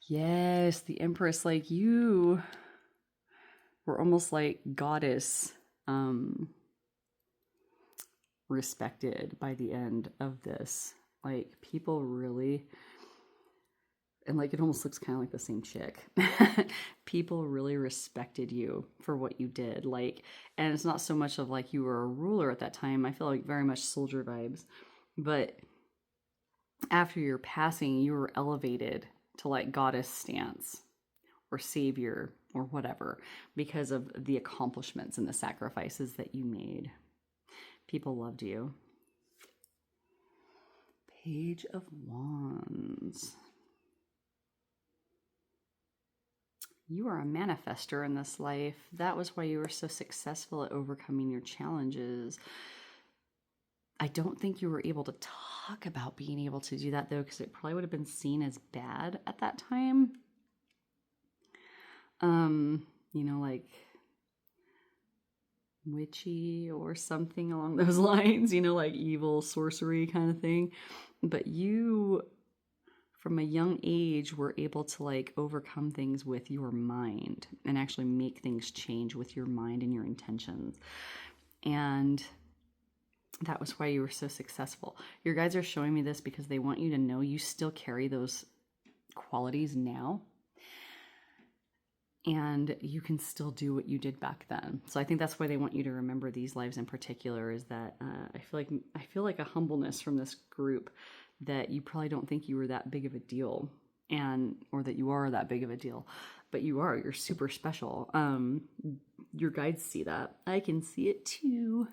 A: Yes, the Empress, like you were almost like goddess, respected by the end of this. Like people really, and like it almost looks kind of like the same chick. People really respected you for what you did. Like, and it's not so much of like you were a ruler at that time. I feel like very much soldier vibes. But after your passing, you were elevated to like goddess stance or savior or whatever because of the accomplishments and the sacrifices that you made. People loved you. Page of Wands. You are a manifester in this life. That was why you were so successful at overcoming your challenges. I don't think you were able to talk about being able to do that though, because it probably would have been seen as bad at that time. Like witchy or something along those lines, like evil sorcery kind of thing. But you, from a young age, were able to like overcome things with your mind and actually make things change with your mind and your intentions. And that was why you were so successful. Your guides are showing me this because they want you to know you still carry those qualities now. And you can still do what you did back then. So I think that's why they want you to remember these lives in particular, is that I feel like a humbleness from this group that you probably don't think you were that big of a deal, or that you are that big of a deal, but you're super special. Your guides see that. I can see it too.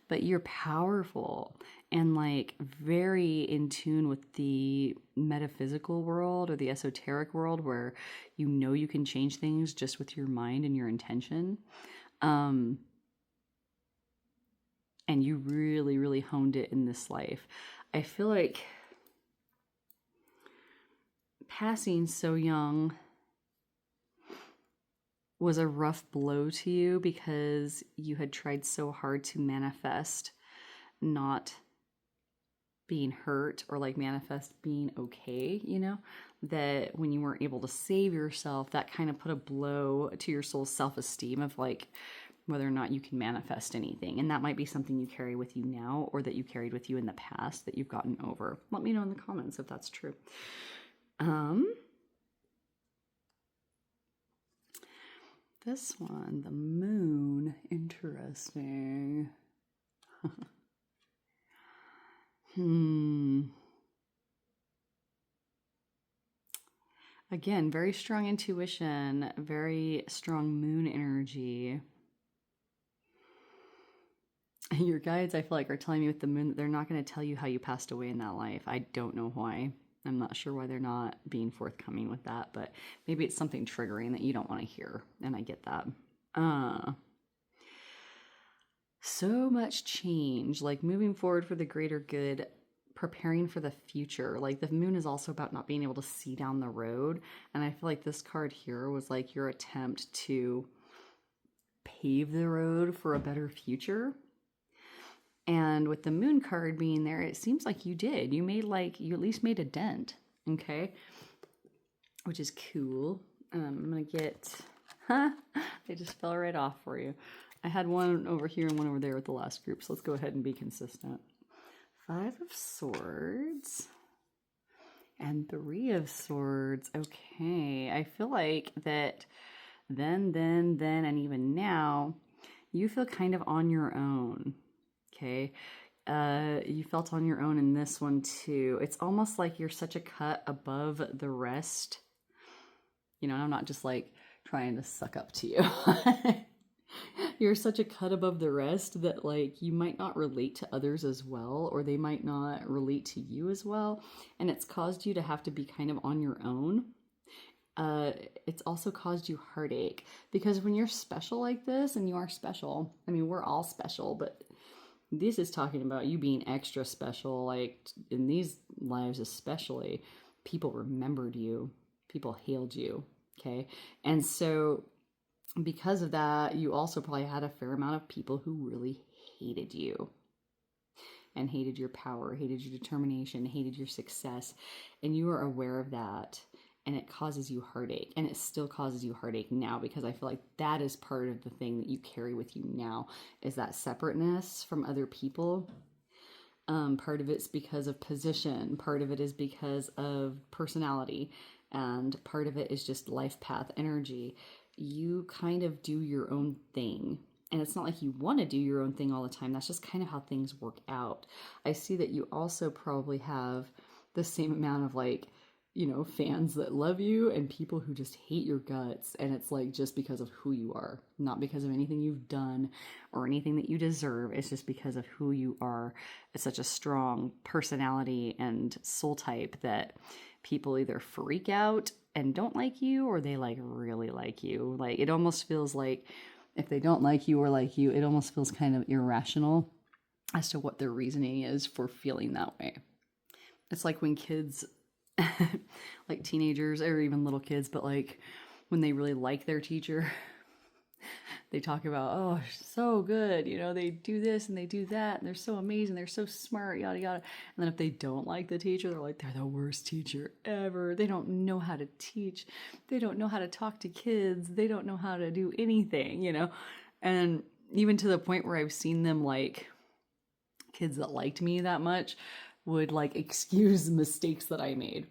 A: But you're powerful and like very in tune with the metaphysical world or the esoteric world, where you can change things just with your mind and your intention. And you really, really honed it in this life. I feel like passing so young was a rough blow to you because you had tried so hard to manifest not being hurt or like manifest being okay, you know, that when you weren't able to save yourself, that kind of put a blow to your soul's self-esteem of like whether or not you can manifest anything. And that might be something you carry with you now or that you carried with you in the past that you've gotten over. Let me know in the comments if that's true. This one, the moon, interesting. Again, very strong intuition, very strong moon energy. Your guides, I feel like, are telling me with the moon that they're not going to tell you how you passed away in that life. I don't know why. I'm not sure why they're not being forthcoming with that, but maybe it's something triggering that you don't want to hear, and I get that. So much change, like moving forward for the greater good, preparing for the future. Like the moon is also about not being able to see down the road, and I feel like this card here was like your attempt to pave the road for a better future. And with the moon card being there, it seems like you did. You at least made a dent, okay? Which is cool. I'm going to get, they just fell right off for you. I had one over here and one over there with the last group, so let's go ahead and be consistent. 5 of Swords and 3 of Swords. Okay, I feel like that then, and even now, you feel kind of on your own. Okay, you felt on your own in this one too. It's almost like you're such a cut above the rest. You know, I'm not just like trying to suck up to you. You're such a cut above the rest that like you might not relate to others as well, or they might not relate to you as well. And it's caused you to have to be kind of on your own. It's also caused you heartache because when you're special like this, and you are special, I mean, we're all special, but this is talking about you being extra special. Like in these lives especially, people remembered you, people hailed you, okay? And so because of that, you also probably had a fair amount of people who really hated you and hated your power, hated your determination, hated your success, and you are aware of that. And it causes you heartache, and it still causes you heartache now, because I feel like that is part of the thing that you carry with you now, is that separateness from other people. Part of it's because of position, part of it is because of personality, and part of it is just life path energy. You kind of do your own thing, and it's not like you want to do your own thing all the time. That's just kind of how things work out. I see that you also probably have the same amount of like, you know, fans that love you and people who just hate your guts. And it's like just because of who you are, not because of anything you've done or anything that you deserve. It's just because of who you are. It's such a strong personality and soul type that people either freak out and don't like you, or they like really like you. Like it almost feels like if they don't like you or like you, it almost feels kind of irrational as to what their reasoning is for feeling that way. It's like when kids like teenagers or even little kids, but like when they really like their teacher, they talk about, oh, so good, you know, they do this and they do that, and they're so amazing, they're so smart, yada yada. And then if they don't like the teacher, they're like, they're the worst teacher ever. They don't know how to teach. They don't know how to talk to kids. They don't know how to do anything, you know. And even to the point where I've seen them, like kids that liked me that much would like excuse mistakes that I made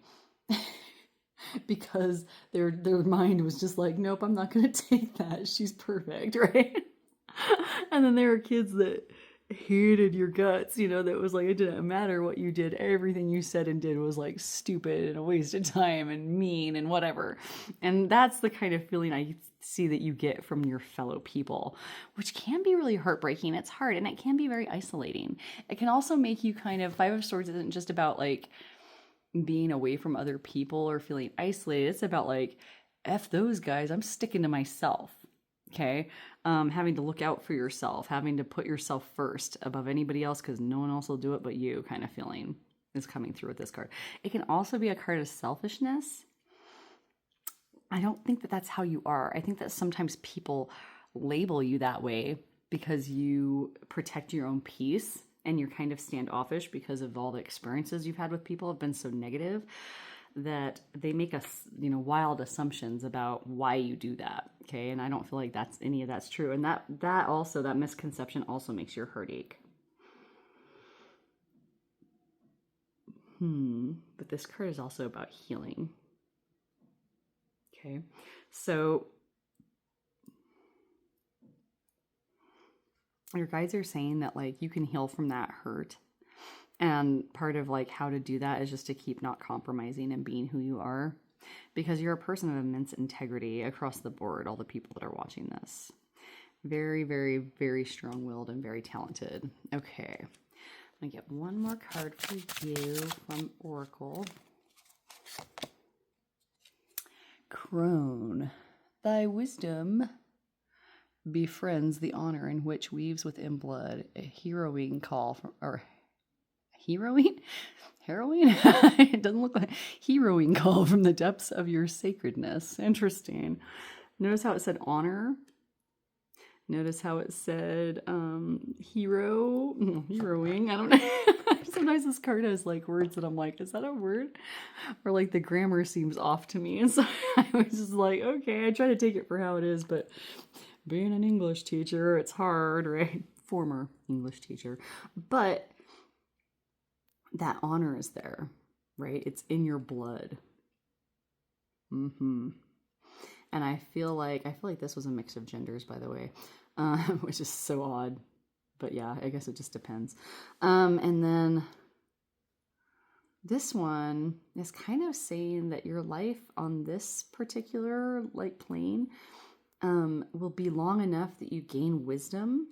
A: because their mind was just like, nope, I'm not going to take that. She's perfect, right? And then there were kids that hated your guts, you know, that was like, it didn't matter what you did. Everything you said and did was like stupid and a waste of time and mean and whatever. And that's the kind of feeling I see that you get from your fellow people, which can be really heartbreaking. It's hard, and it can be very isolating. It can also make you kind of, 5 of Swords isn't just about like being away from other people or feeling isolated. It's about like, F those guys, I'm sticking to myself. Okay. Having to look out for yourself, having to put yourself first above anybody else because no one else will do it but you, kind of feeling is coming through with this card. It can also be a card of selfishness. I don't think that that's how you are. I think that sometimes people label you that way because you protect your own peace and you're kind of standoffish because of all the experiences you've had with people have been so negative that they make us, wild assumptions about why you do that. Okay. And I don't feel like any of that's true. And that misconception also makes your heart ache. But this card is also about healing. Okay. So your guides are saying that like you can heal from that hurt. And part of like how to do that is just to keep not compromising and being who you are, because you're a person of immense integrity across the board. All the people that are watching this, very, very, very strong-willed and very talented. Okay, I'm gonna get one more card for you from Oracle. Crone, thy wisdom befriends the honor in which weaves within blood a heroing call from, or heroine? It doesn't look like heroing call from the depths of your sacredness. Interesting. Notice how it said honor. Notice how it said heroing. I don't know. Sometimes this card has like words that I'm like, is that a word? Or like the grammar seems off to me. And so I was just like, okay, I try to take it for how it is, but being an English teacher, it's hard, right? Former English teacher. But that honor is there, right? It's in your blood. And I feel like this was a mix of genders, by the way, which is so odd. But yeah, I guess it just depends. And then this one is kind of saying that your life on this particular like plane will be long enough that you gain wisdom.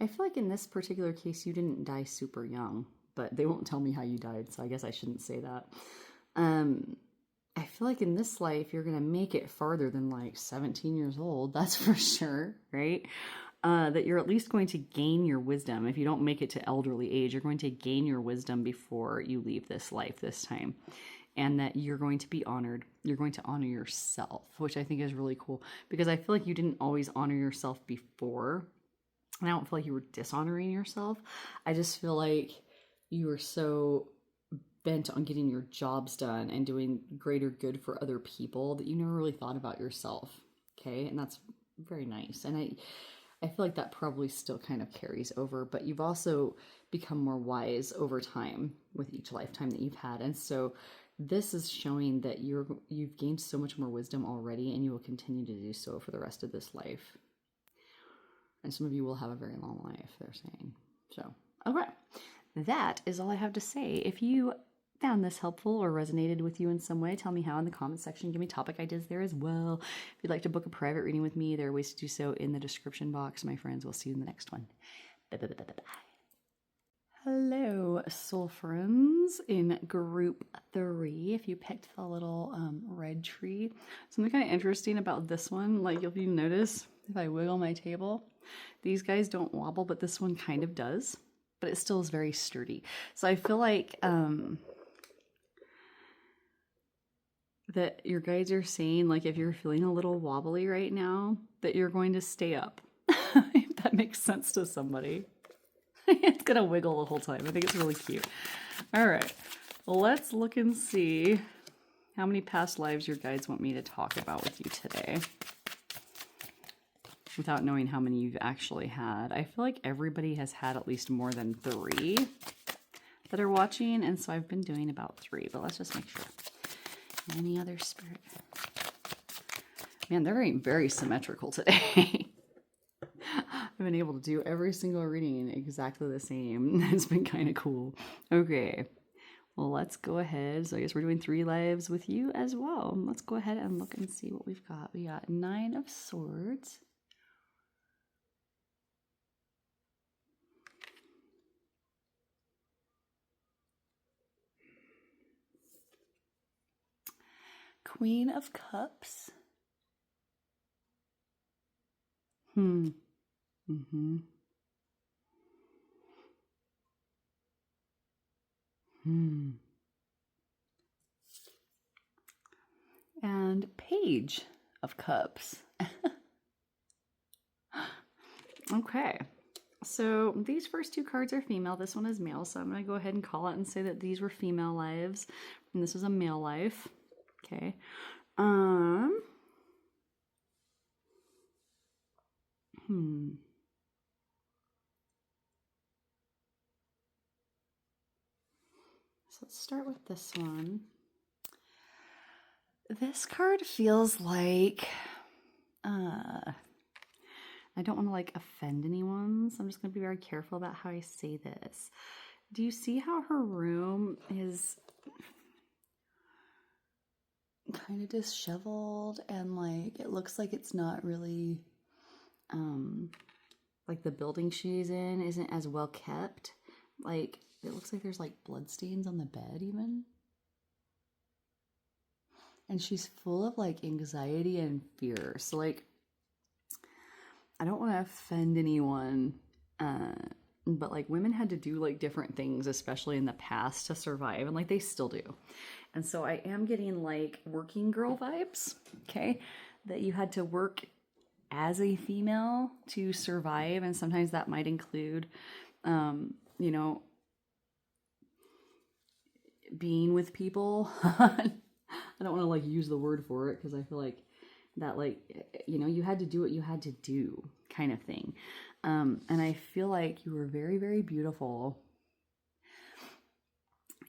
A: I feel like in this particular case, you didn't die super young, but they won't tell me how you died, so I guess I shouldn't say that. I feel like in this life, you're going to make it farther than like 17 years old. That's for sure, right? That you're at least going to gain your wisdom. If you don't make it to elderly age, you're going to gain your wisdom before you leave this life this time. And that you're going to be honored. You're going to honor yourself, which I think is really cool, because I feel like you didn't always honor yourself before. And I don't feel like you were dishonoring yourself. I just feel like you were so bent on getting your jobs done and doing greater good for other people that you never really thought about yourself. Okay. And that's very nice. And I feel like that probably still kind of carries over, but you've also become more wise over time with each lifetime that you've had. And so this is showing that you've gained so much more wisdom already, and you will continue to do so for the rest of this life. And some of you will have a very long life, they're saying. So, okay. That is all I have to say. If you found this helpful or resonated with you in some way, tell me how in the comment section. Give me topic ideas there as well. If you'd like to book a private reading with me, there are ways to do so in the description box. My friends, we'll see you in the next one. Bye. Hello, soul friends in group 3. If you picked the little red tree, something kind of interesting about this one, like if you notice, if I wiggle my table, these guys don't wobble, but this one kind of does. But it still is very sturdy. So I feel like that your guides are saying, like, if you're feeling a little wobbly right now, that you're going to stay up. If that makes sense to somebody. It's going to wiggle the whole time. I think it's really cute. All right. Let's look and see how many past lives your guides want me to talk about with you today, without knowing how many you've actually had. I feel like everybody has had at least more than 3 that are watching, and so I've been doing about 3, but let's just make sure. Any other spirit? Man, they're very, very symmetrical today. I've been able to do every single reading exactly the same. It's been kind of cool. Okay, well, let's go ahead. So I guess we're doing 3 lives with you as well. Let's go ahead and look and see what we've got. We got 9 of Swords. Queen of Cups. And Page of Cups. Okay. So these first two cards are female. This one is male. So I'm going to go ahead and call it and say that these were female lives. And this was a male life. Okay. So let's start with this one. This card feels like, I don't want to like offend anyone, so I'm just going to be very careful about how I say this. Do you see how her room is kind of disheveled and like it looks like it's not really, like the building she's in isn't as well kept? Like it looks like there's like blood stains on the bed even. And she's full of like anxiety and fear. So like, I don't want to offend anyone, but like women had to do like different things, especially in the past, to survive, and like they still do. And so I am getting like working girl vibes, okay? That you had to work as a female to survive, and sometimes that might include, you know, being with people. I don't want to like use the word for it because I feel like that, like, you know, you had to do what you had to do kind of thing. And I feel like you were very, very beautiful.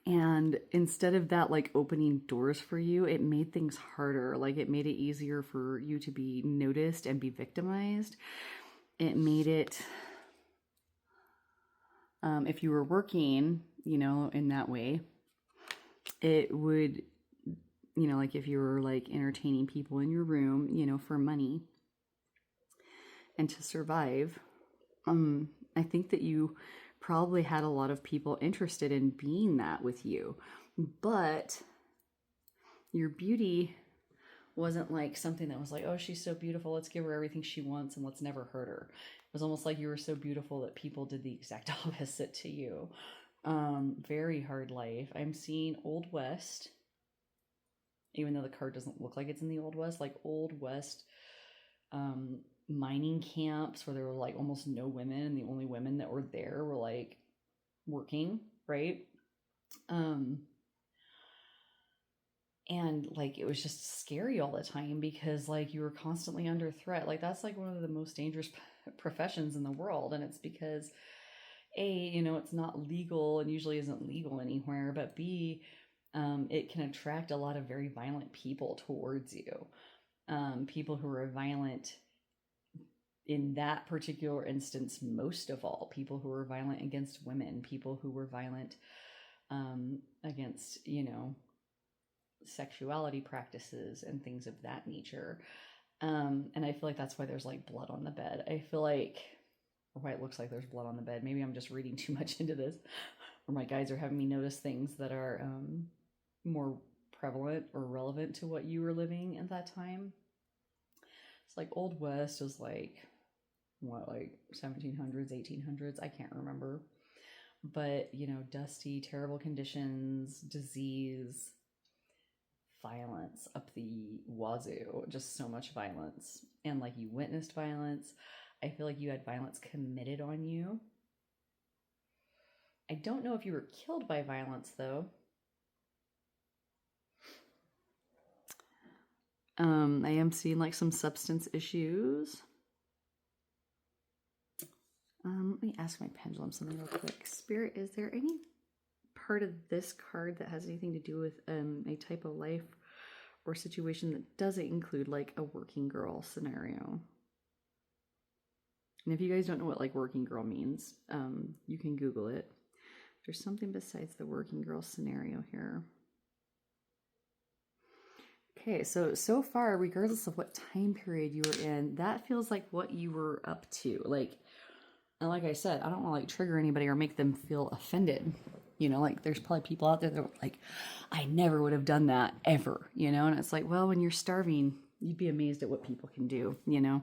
A: And instead of that, like opening doors for you, it made things harder. Like it made it easier for you to be noticed and be victimized. It made it, if you were working, you know, in that way, it would, you know, like if you were like entertaining people in your room, you know, for money and to survive, I think that you probably had a lot of people interested in being that with you, but your beauty wasn't like something that was like, oh, she's so beautiful, let's give her everything she wants and let's never hurt her. It was almost like you were so beautiful that people did the exact opposite to you. Very hard life. I'm seeing Old West, even though the card doesn't look like it's in the Old West, like Old West mining camps where there were like almost no women, and the only women that were there were like working, right? And like it was just scary all the time because like you were constantly under threat. Like that's like one of the most dangerous professions in the world, and it's because A, you know, it's not legal and usually isn't legal anywhere, but B, it can attract a lot of very violent people towards you. People who are violent in that particular instance, most of all, people who were violent against women, people who were violent against, you know, sexuality practices and things of that nature. And I feel like that's why there's like blood on the bed. I feel like, or why it looks like there's blood on the bed. Maybe I'm just reading too much into this, or my guides are having me notice things that are more prevalent or relevant to what you were living at that time. It's like Old West was like, what, like 1700s, 1800s? I can't remember. But, you know, dusty, terrible conditions, disease, violence up the wazoo, just so much violence. And like you witnessed violence. I feel like you had violence committed on you. I don't know if you were killed by violence though. I am seeing like some substance issues. Let me ask my pendulum something real quick. Spirit, is there any part of this card that has anything to do with a type of life or situation that doesn't include like a working girl scenario? And if you guys don't know what like working girl means, you can Google it. There's something besides the working girl scenario here. Okay, so far, regardless of what time period you were in, that feels like what you were up to. Like, and like I said, I don't want to like trigger anybody or make them feel offended. You know, like there's probably people out there that are like, I never would have done that ever, you know? And it's like, well, when you're starving, you'd be amazed at what people can do, you know?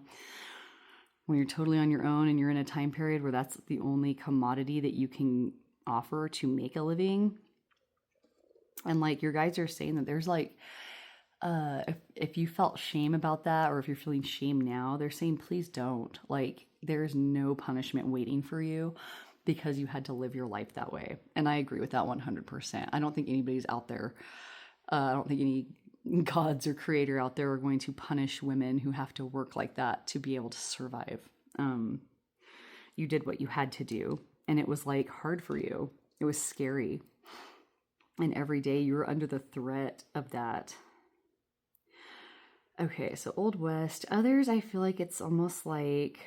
A: When you're totally on your own and you're in a time period where that's the only commodity that you can offer to make a living. And like your guides are saying that there's like if you felt shame about that, or if you're feeling shame now, they're saying, please don't. Like, there's no punishment waiting for you because you had to live your life that way. And I agree with that 100%. I don't think anybody's out there. I don't think any gods or creator out there are going to punish women who have to work like that to be able to survive. You did what you had to do, and it was like hard for you. It was scary. And every day you were under the threat of that. Okay, so Old West. Others, I feel like it's almost like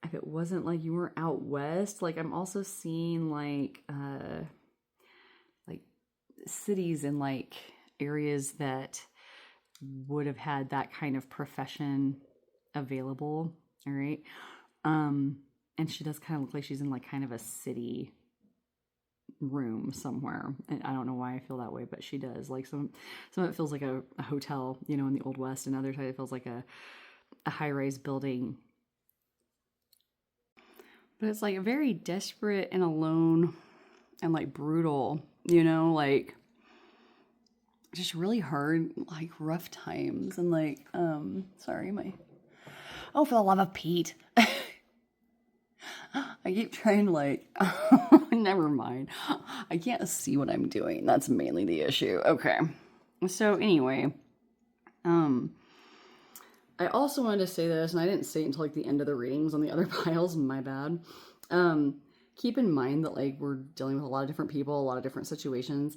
A: if it wasn't like you were out west, like I'm also seeing like cities and like areas that would have had that kind of profession available. All right. And she does kind of look like she's in like kind of a city room somewhere. And I don't know why I feel that way, but she does. Like some of it feels like a hotel, you know, in the Old West, and other side it feels like a high-rise building. But it's like very desperate and alone and like brutal, you know, like just really hard, like rough times. And like, sorry, for the love of Pete. I keep trying to like, never mind. I can't see what I'm doing. That's mainly the issue. Okay. So anyway, I also wanted to say this, and I didn't say it until like the end of the readings on the other piles. My bad. Keep in mind that like we're dealing with a lot of different people, a lot of different situations.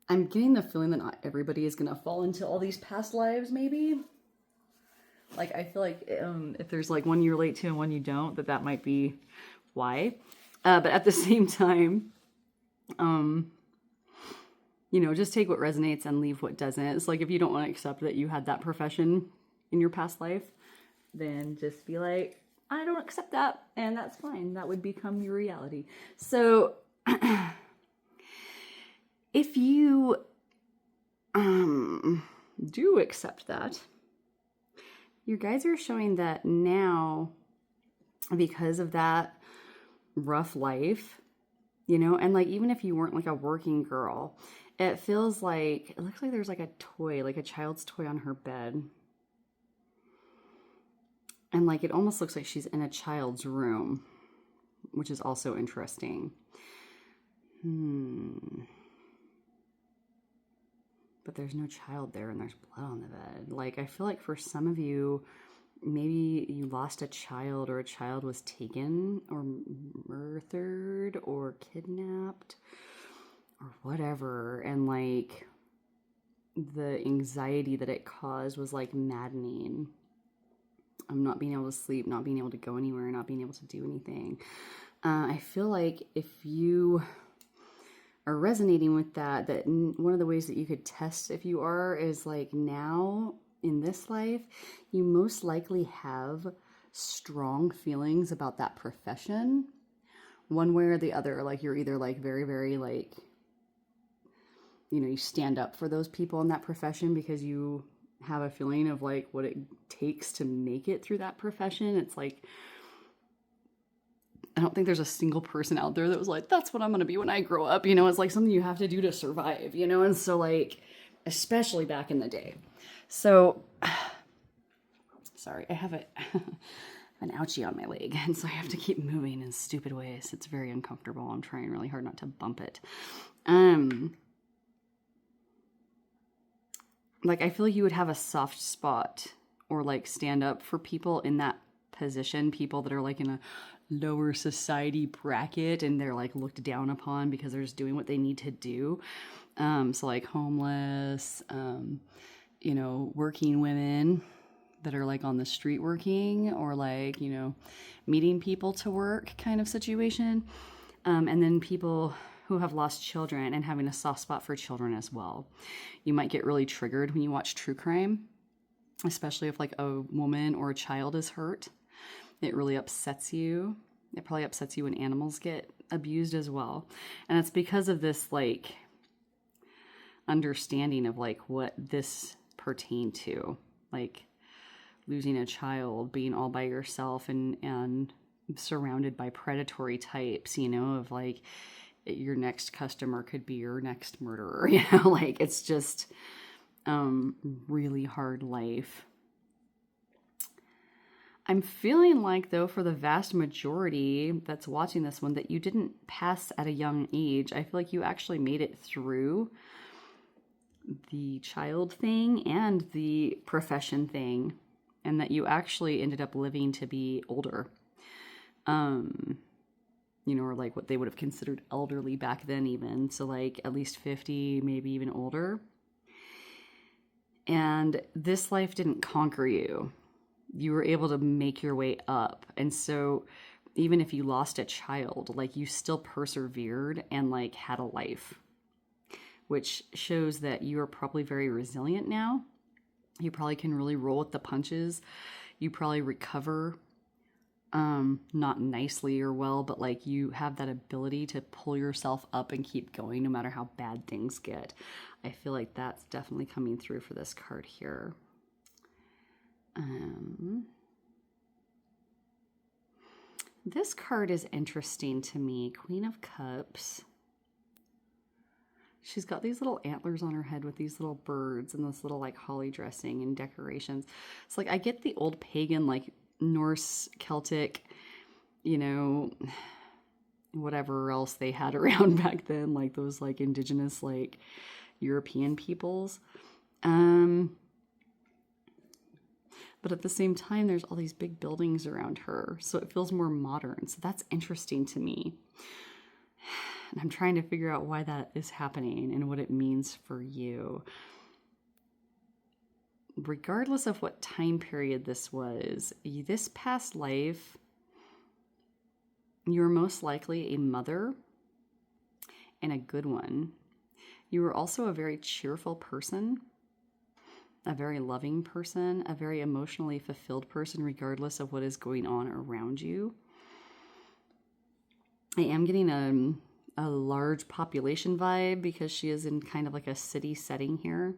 A: I'm getting the feeling that not everybody is going to fall into all these past lives, maybe. Like, I feel like if there's like one you relate to and one you don't, that might be why. But at the same time, you know, just take what resonates and leave what doesn't. It's like if you don't want to accept that you had that profession in your past life, then just be like, I don't accept that, and that's fine. That would become your reality. So if you do accept that, your guides are showing that now, because of that rough life, you know, and like even if you weren't like a working girl, it feels like, it looks like there's like a toy, like a child's toy on her bed. And like, it almost looks like she's in a child's room, which is also interesting. But there's no child there and there's blood on the bed. Like, I feel like for some of you, maybe you lost a child, or a child was taken or murdered or kidnapped or whatever. And like the anxiety that it caused was like maddening. I'm not being able to sleep, not being able to go anywhere, not being able to do anything. I feel like if you are resonating with that one of the ways that you could test if you are is like now in this life, you most likely have strong feelings about that profession one way or the other. Like you're either like very, very like, you know, you stand up for those people in that profession because you have a feeling of like what it takes to make it through that profession. It's like, I don't think there's a single person out there that was like, that's what I'm going to be when I grow up. You know, it's like something you have to do to survive, you know? And so like, especially back in the day. So, sorry, I have an ouchie on my leg. And so I have to keep moving in stupid ways. It's very uncomfortable. I'm trying really hard not to bump it. Like, I feel like you would have a soft spot or like stand up for people in that position, people that are like in a lower society bracket and they're like looked down upon because they're just doing what they need to do. So like homeless, you know, working women that are like on the street working, or like, you know, meeting people to work kind of situation. And then people who have lost children and having a soft spot for children as well. You might get really triggered when you watch true crime, especially if like a woman or a child is hurt. It really upsets you. It probably upsets you when animals get abused as well. And it's because of this like understanding of like what this pertained to, like losing a child, being all by yourself and surrounded by predatory types, you know, of like, your next customer could be your next murderer. You know, like it's just really hard life. I'm feeling like, though, for the vast majority that's watching this one, that you didn't pass at a young age. I feel like you actually made it through the child thing and the profession thing, and that you actually ended up living to be older. You know, or like what they would have considered elderly back then even. So like at least 50, maybe even older. And this life didn't conquer you. You were able to make your way up. And so even if you lost a child, like you still persevered and like had a life, which shows that you are probably very resilient now. You probably can really roll with the punches. You probably recover, not nicely or well, but like you have that ability to pull yourself up and keep going no matter how bad things get. I feel like that's definitely coming through for this card here. This card is interesting to me. Queen of Cups. She's got these little antlers on her head with these little birds and this little like holly dressing and decorations. It's like I get the old pagan, like Norse, Celtic, you know, whatever else they had around back then, like those like indigenous like European peoples. But at the same time, there's all these big buildings around her, so it feels more modern. So that's interesting to me. And I'm trying to figure out why that is happening and what it means for you. Regardless of what time period this was, this past life, you're most likely a mother and a good one. You were also a very cheerful person, a very loving person, a very emotionally fulfilled person, regardless of what is going on around you. I am getting a large population vibe because she is in kind of like a city setting here.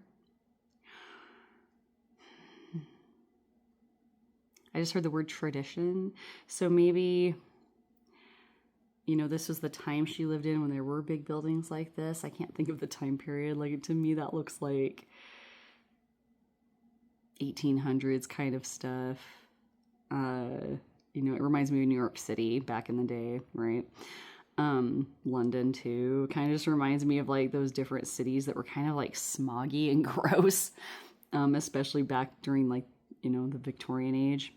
A: I just heard the word tradition. So maybe, you know, this was the time she lived in when there were big buildings like this. I can't think of the time period. Like, to me, that looks like 1800s kind of stuff. You know, it reminds me of New York City back in the day, right? London too. Kind of just reminds me of like those different cities that were kind of like smoggy and gross, especially back during like, you know, the Victorian age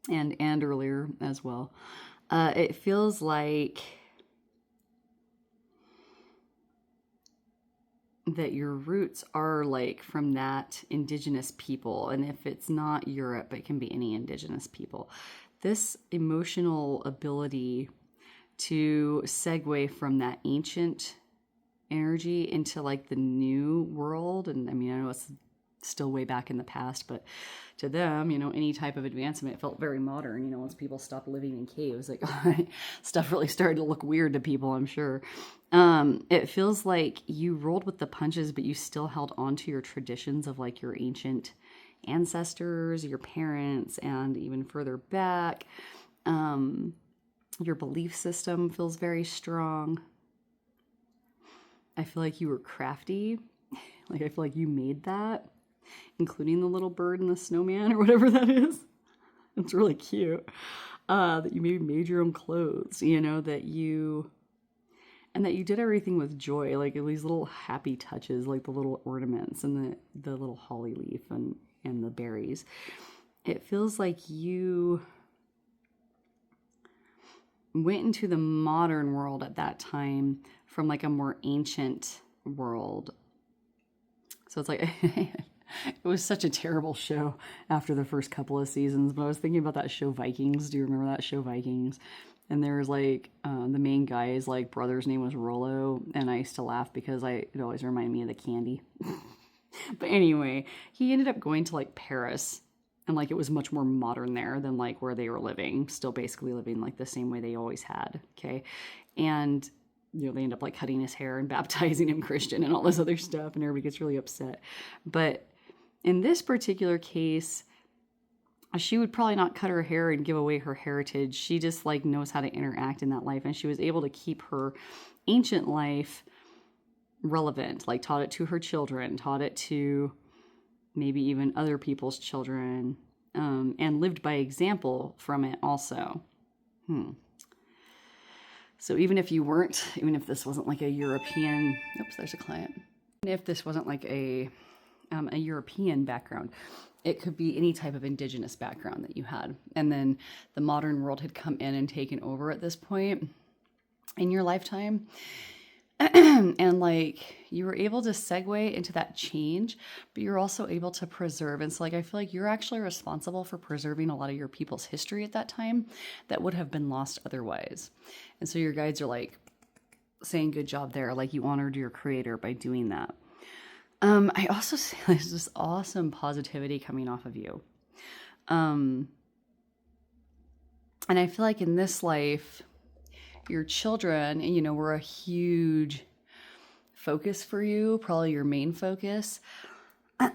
A: and earlier as well. It feels like that your roots are like from that indigenous people. And if it's not Europe, it can be any indigenous people. This emotional ability to segue from that ancient energy into like the new world. And I mean, I know it's still way back in the past, but to them, you know, any type of advancement felt very modern. You know, once people stopped living in caves, like stuff really started to look weird to people, I'm sure. It feels like you rolled with the punches, but you still held on to your traditions of like your ancient ancestors, your parents, and even further back. Your belief system feels very strong. I feel like you were crafty. Like, I feel like you made that, including the little bird and the snowman or whatever that is. It's really cute. That you maybe made your own clothes, you know, that you did everything with joy, like these little happy touches, like the little ornaments and the little holly leaf and the berries. It feels like you went into the modern world at that time from like a more ancient world. So it's like, it was such a terrible show after the first couple of seasons, but I was thinking about that show Vikings. Do you remember that show Vikings? And there was like, the main guy's like brother's name was Rollo, and I used to laugh because it always reminded me of the candy. But anyway, he ended up going to like Paris, and like it was much more modern there than like where they were living, still basically living like the same way they always had, okay? And, you know, they end up like cutting his hair and baptizing him Christian and all this other stuff, and everybody gets really upset. But in this particular case, she would probably not cut her hair and give away her heritage. She just like knows how to interact in that life, and she was able to keep her ancient life relevant, like taught it to her children, taught it to maybe even other people's children, and lived by example from it also. So even if this wasn't like a European, oops, there's a client. Even if this wasn't like a European background, it could be any type of indigenous background that you had. And then the modern world had come in and taken over at this point in your lifetime. And like you were able to segue into that change, but you're also able to preserve. And so like I feel like you're actually responsible for preserving a lot of your people's history at that time that would have been lost otherwise. And so your guides are like saying good job there, like you honored your creator by doing that. I also see there's this awesome positivity coming off of you. And I feel like in this life, your children, you know, were a huge focus for you, probably your main focus. And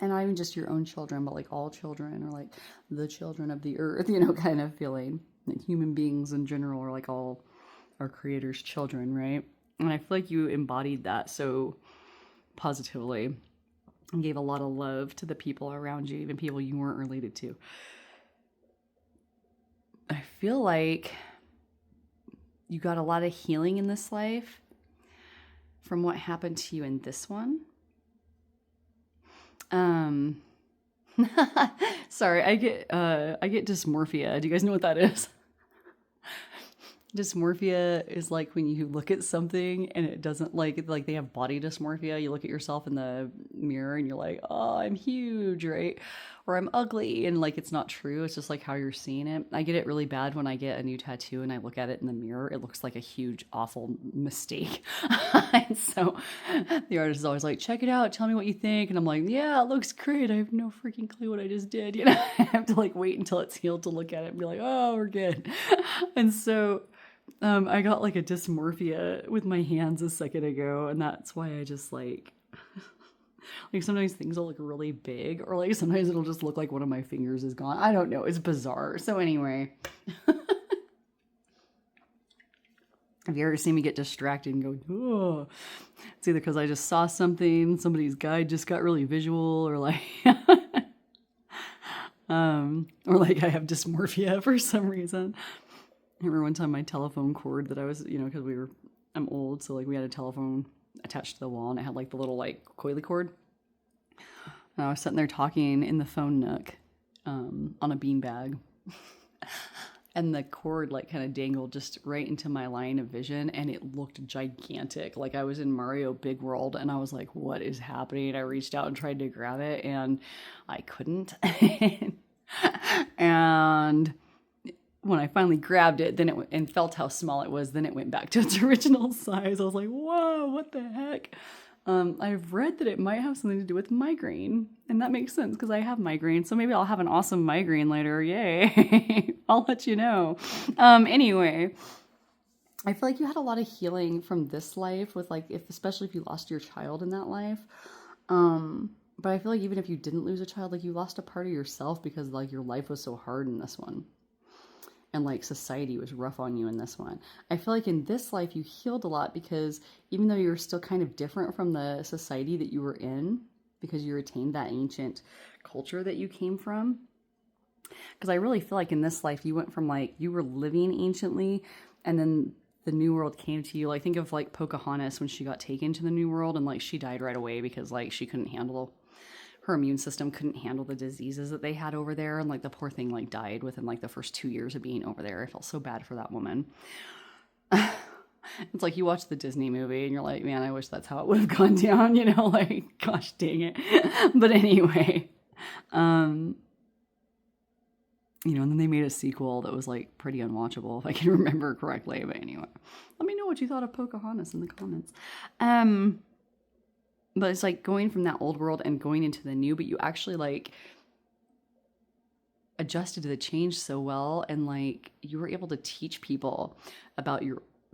A: not even just your own children, but like all children, or like the children of the earth, you know, kind of feeling. Like human beings in general are like all our creator's children, right? And I feel like you embodied that so positively and gave a lot of love to the people around you, even people you weren't related to. I feel like you got a lot of healing in this life from what happened to you in this one. Sorry, I get dysmorphia. Do you guys know what that is? Dysmorphia is like when you look at something and it doesn't like they have body dysmorphia. You look at yourself in the mirror and you're like, oh, I'm huge, right? Or I'm ugly. And like, it's not true. It's just like how you're seeing it. I get it really bad when I get a new tattoo and I look at it in the mirror. It looks like a huge, awful mistake. And so the artist is always like, check it out. Tell me what you think. And I'm like, yeah, it looks great. I have no freaking clue what I just did. You know, I have to like wait until it's healed to look at it and be like, oh, we're good. And so I got like a dysmorphia with my hands a second ago, and that's why I just like sometimes things will look really big, or like sometimes it'll just look like one of my fingers is gone. I don't know. It's bizarre. So anyway, have you ever seen me get distracted and go, oh, it's either because I just saw something, somebody's guide just got really visual, or like, or like I have dysmorphia for some reason. I remember one time my telephone cord that I was, you know, because I'm old, so like we had a telephone attached to the wall and it had like the little like coily cord. And I was sitting there talking in the phone nook on a beanbag. And the cord like kind of dangled just right into my line of vision, and it looked gigantic. Like I was in Mario Big World, and I was like, what is happening? I reached out and tried to grab it and I couldn't. And when I finally grabbed it, then and felt how small it was, then it went back to its original size. I was like, whoa, what the heck? I've read that it might have something to do with migraine, and that makes sense because I have migraine. So maybe I'll have an awesome migraine later. Yay. I'll let you know. Anyway, I feel like you had a lot of healing from this life with like, especially if you lost your child in that life. But I feel like even if you didn't lose a child, like you lost a part of yourself because like your life was so hard in this one. And like society was rough on you in this one. I feel like in this life you healed a lot because even though you were still kind of different from the society that you were in, because you retained that ancient culture that you came from. Because I really feel like in this life you went from like, you were living anciently, and then the new world came to you. Like think of like Pocahontas when she got taken to the new world, and like she died right away because like she couldn't handle, her immune system couldn't handle the diseases that they had over there. And like the poor thing like died within like the first 2 years of being over there. I felt so bad for that woman. It's like you watch the Disney movie and you're like, man, I wish that's how it would have gone down, you know, like, gosh dang it. But anyway, you know, and then they made a sequel that was like pretty unwatchable, if I can remember correctly. But anyway, let me know what you thought of Pocahontas in the comments. But it's like going from that old world and going into the new, but you actually like adjusted to the change so well. And like you were able to teach people about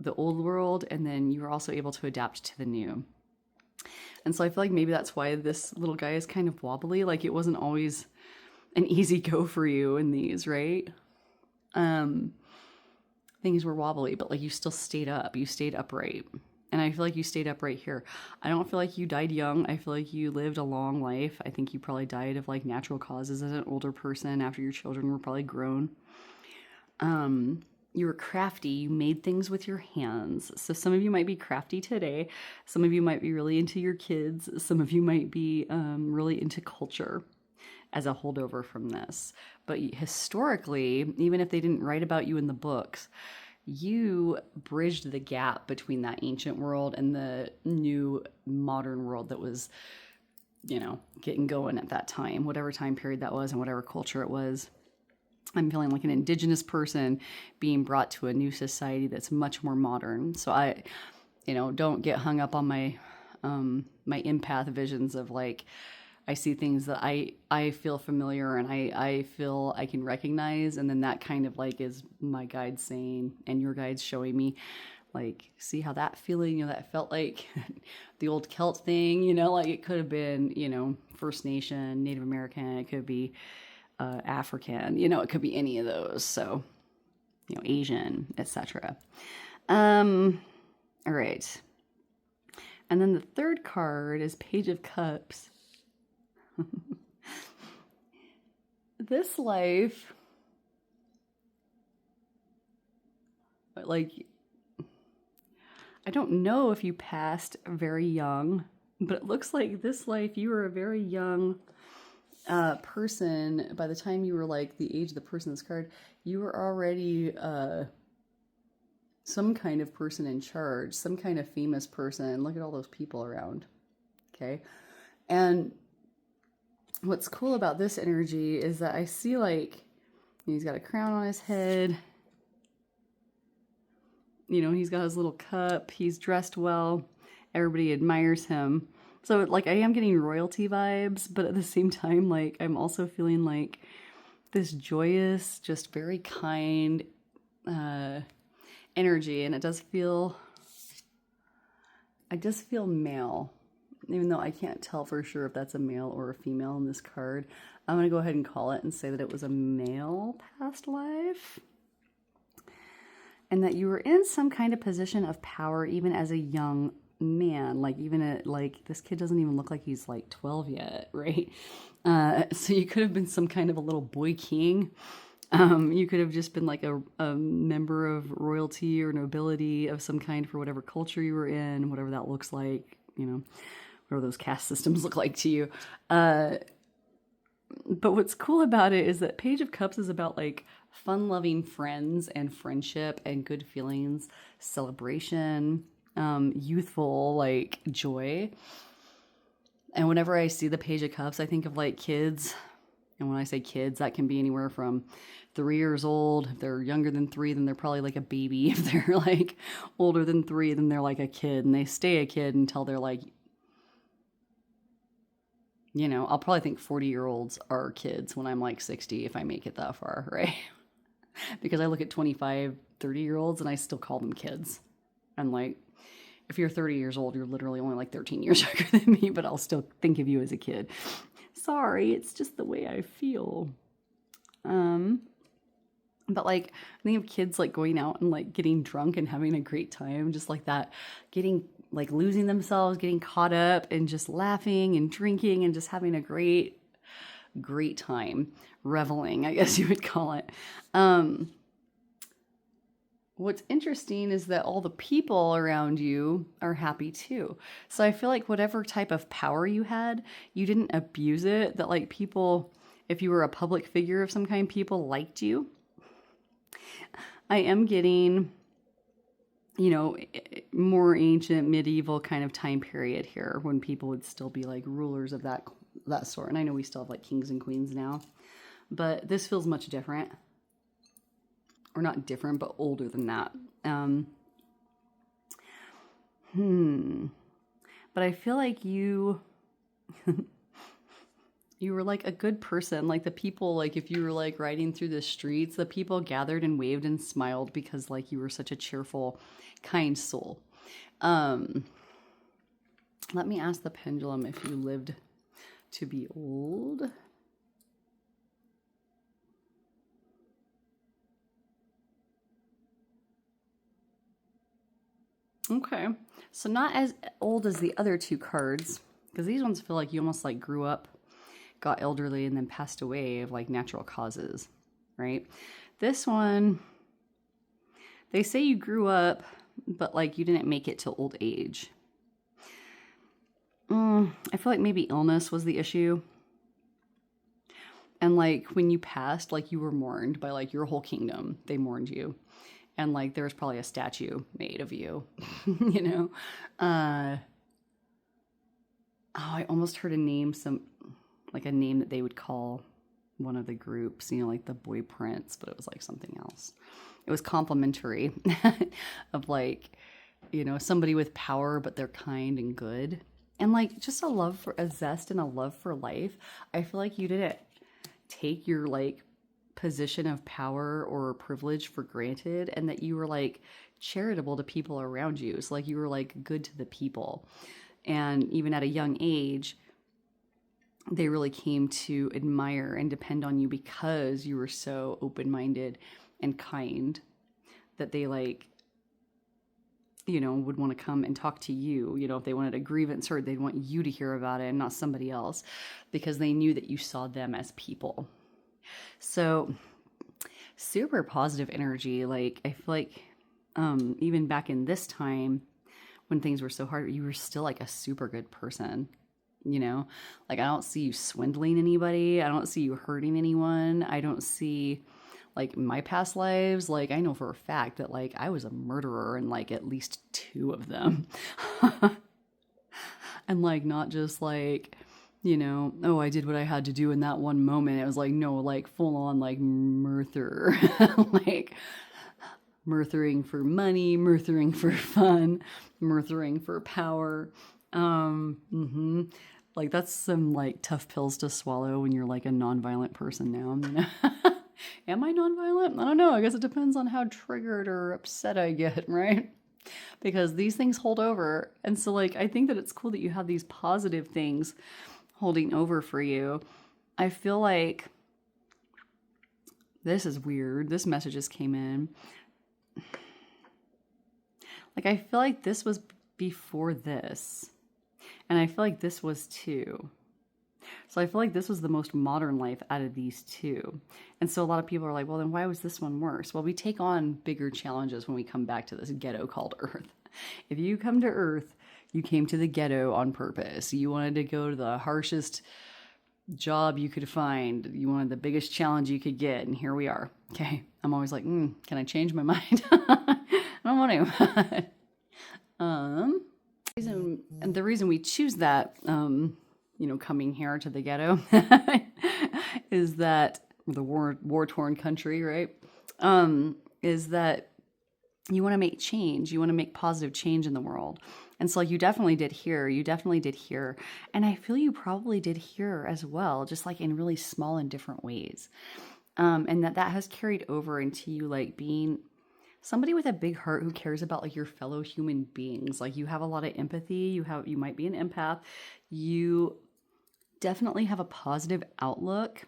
A: the old world, and then you were also able to adapt to the new. And so I feel like maybe that's why this little guy is kind of wobbly. Like it wasn't always an easy go for you in these, right? things were wobbly, but like you still stayed up. You stayed upright. And I feel like you stayed upright here. I don't feel like you died young. I feel like you lived a long life. I think you probably died of like natural causes as an older person after your children were probably grown. You were crafty. You made things with your hands. So some of you might be crafty today. Some of you might be really into your kids. Some of you might be really into culture as a holdover from this. But historically, even if they didn't write about you in the books, you bridged the gap between that ancient world and the new modern world that was, getting going at that time, whatever time period that was and whatever culture it was. I'm feeling like an indigenous person being brought to a new society that's much more modern. So I, don't get hung up on my empath visions of like, I see things that I feel familiar and I feel I can recognize. And then that kind of like is my guide saying, and your guide's showing me like, see how that feeling, that felt like the old Celt thing, like it could have been, First Nation, Native American, it could be African, it could be any of those. So, Asian, etc. All right. And then the third card is Page of Cups. This life, like, I don't know if you passed very young, but it looks like this life you were a very young person. By the time you were like the age of the person in this card, you were already some kind of person in charge, some kind of famous person. Look at all those people around. Okay. And what's cool about this energy is that I see like he's got a crown on his head. He's got his little cup. He's dressed well. Everybody admires him. So like I am getting royalty vibes, but at the same time, like I'm also feeling like this joyous, just very kind energy. And I just feel male. Even though I can't tell for sure if that's a male or a female in this card, I'm going to go ahead and call it and say that it was a male past life. And that you were in some kind of position of power even as a young man. Like even this kid doesn't even look like he's like 12 yet, right? So you could have been some kind of a little boy king. You could have just been like a member of royalty or nobility of some kind for whatever culture you were in, whatever that looks like, whatever those caste systems look like to you. But what's cool about it is that Page of Cups is about like fun-loving friends and friendship and good feelings, celebration, youthful like joy. And whenever I see the Page of Cups, I think of like kids. And when I say kids, that can be anywhere from 3 years old. If they're younger than 3, then they're probably like a baby. If they're like older than 3, then they're like a kid. And they stay a kid until they're like, I'll probably think 40-year-olds are kids when I'm like 60 if I make it that far, right? Because I look at 25, 30-year-olds and I still call them kids. And like, if you're 30 years old, you're literally only like 13 years younger than me, but I'll still think of you as a kid. Sorry, it's just the way I feel. But like, I think of kids like going out and like getting drunk and having a great time, just like that, getting like losing themselves, getting caught up and just laughing and drinking and just having a great time, reveling, I guess you would call it. What's interesting is that all the people around you are happy too. So I feel like whatever type of power you had, you didn't abuse it. That like people, if you were a public figure of some kind, people liked you. I am getting, more ancient medieval kind of time period here when people would still be like rulers of that sort. And I know we still have like kings and queens now, but this feels much different. Or not different, but older than that. But I feel like you were like a good person. Like the people, like if you were like riding through the streets, the people gathered and waved and smiled because like you were such a cheerful, kind soul. Let me ask the pendulum if you lived to be old. Okay. So not as old as the other two cards, because these ones feel like you almost like grew up, got elderly, and then passed away of like natural causes, right? This one, they say you grew up, but like you didn't make it to old age. I feel like maybe illness was the issue. And like when you passed, like you were mourned by like your whole kingdom. They mourned you. And like there was probably a statue made of you, you know? I almost heard a name, like a name that they would call one of the groups, you know, like the boy prince, but it was like something else. It was complimentary of like, you know, somebody with power, but they're kind and good. And like just a zest and a love for life. I feel like you didn't take your like position of power or privilege for granted, and that you were like charitable to people around you. So like you were like good to the people. And even at a young age, they really came to admire and depend on you because you were so open-minded and kind, that they like, you know, would want to come and talk to you. You know, if they wanted a grievance heard, they'd want you to hear about it and not somebody else, because they knew that you saw them as people. So super positive energy. Like I feel like even back in this time when things were so hard, you were still like a super good person. You know, like I don't see you swindling anybody. I don't see you hurting anyone. I don't see like my past lives. Like I know for a fact that like I was a murderer in like at least 2 of them. And like not just like, you know, oh, I did what I had to do in that one moment. It was like, no, like full on like murder, like murthering for money, murthering for fun, murthering for power. Like that's some like tough pills to swallow when you're like a nonviolent person now. You know? Am I nonviolent? I don't know. I guess it depends on how triggered or upset I get, right? Because these things hold over. And so like I think that it's cool that you have these positive things holding over for you. I feel like this is weird. This message just came in. Like I feel like this was before this. And I feel like this was too. So I feel like this was the most modern life out of these two. And so a lot of people are like, well, then why was this one worse? Well, we take on bigger challenges when we come back to this ghetto called Earth. If you come to Earth, you came to the ghetto on purpose. You wanted to go to the harshest job you could find. You wanted the biggest challenge you could get. And here we are. Okay. I'm always like, can I change my mind? I don't want to. And the reason we choose that, you know, coming here to the ghetto is that the war-torn country, right? Is that you want to make change. You want to make positive change in the world. And so like you definitely did here. You definitely did here. And I feel you probably did here as well, just like in really small and different ways. And that has carried over into you like being somebody with a big heart who cares about like your fellow human beings. Like you have a lot of empathy. You might be an empath. You definitely have a positive outlook,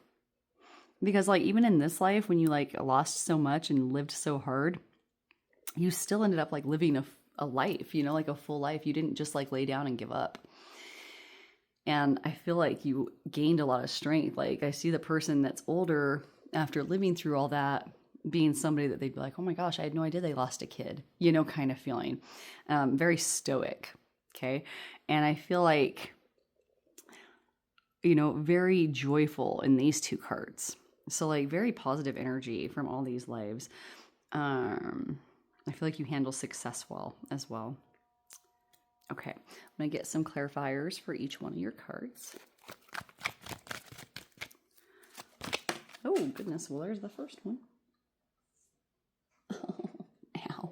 A: because like even in this life, when you like lost so much and lived so hard, you still ended up like living a life, you know, like a full life. You didn't just like lay down and give up. And I feel like you gained a lot of strength. Like I see the person that's older after living through all that being somebody that they'd be like, oh my gosh, I had no idea they lost a kid, you know, kind of feeling. Very stoic. Okay. And I feel like, you know, very joyful in these 2 cards. So like very positive energy from all these lives. I feel like you handle success well as well. Okay. I'm going to get some clarifiers for each one of your cards. Oh, goodness. Well, there's the first one. Ow.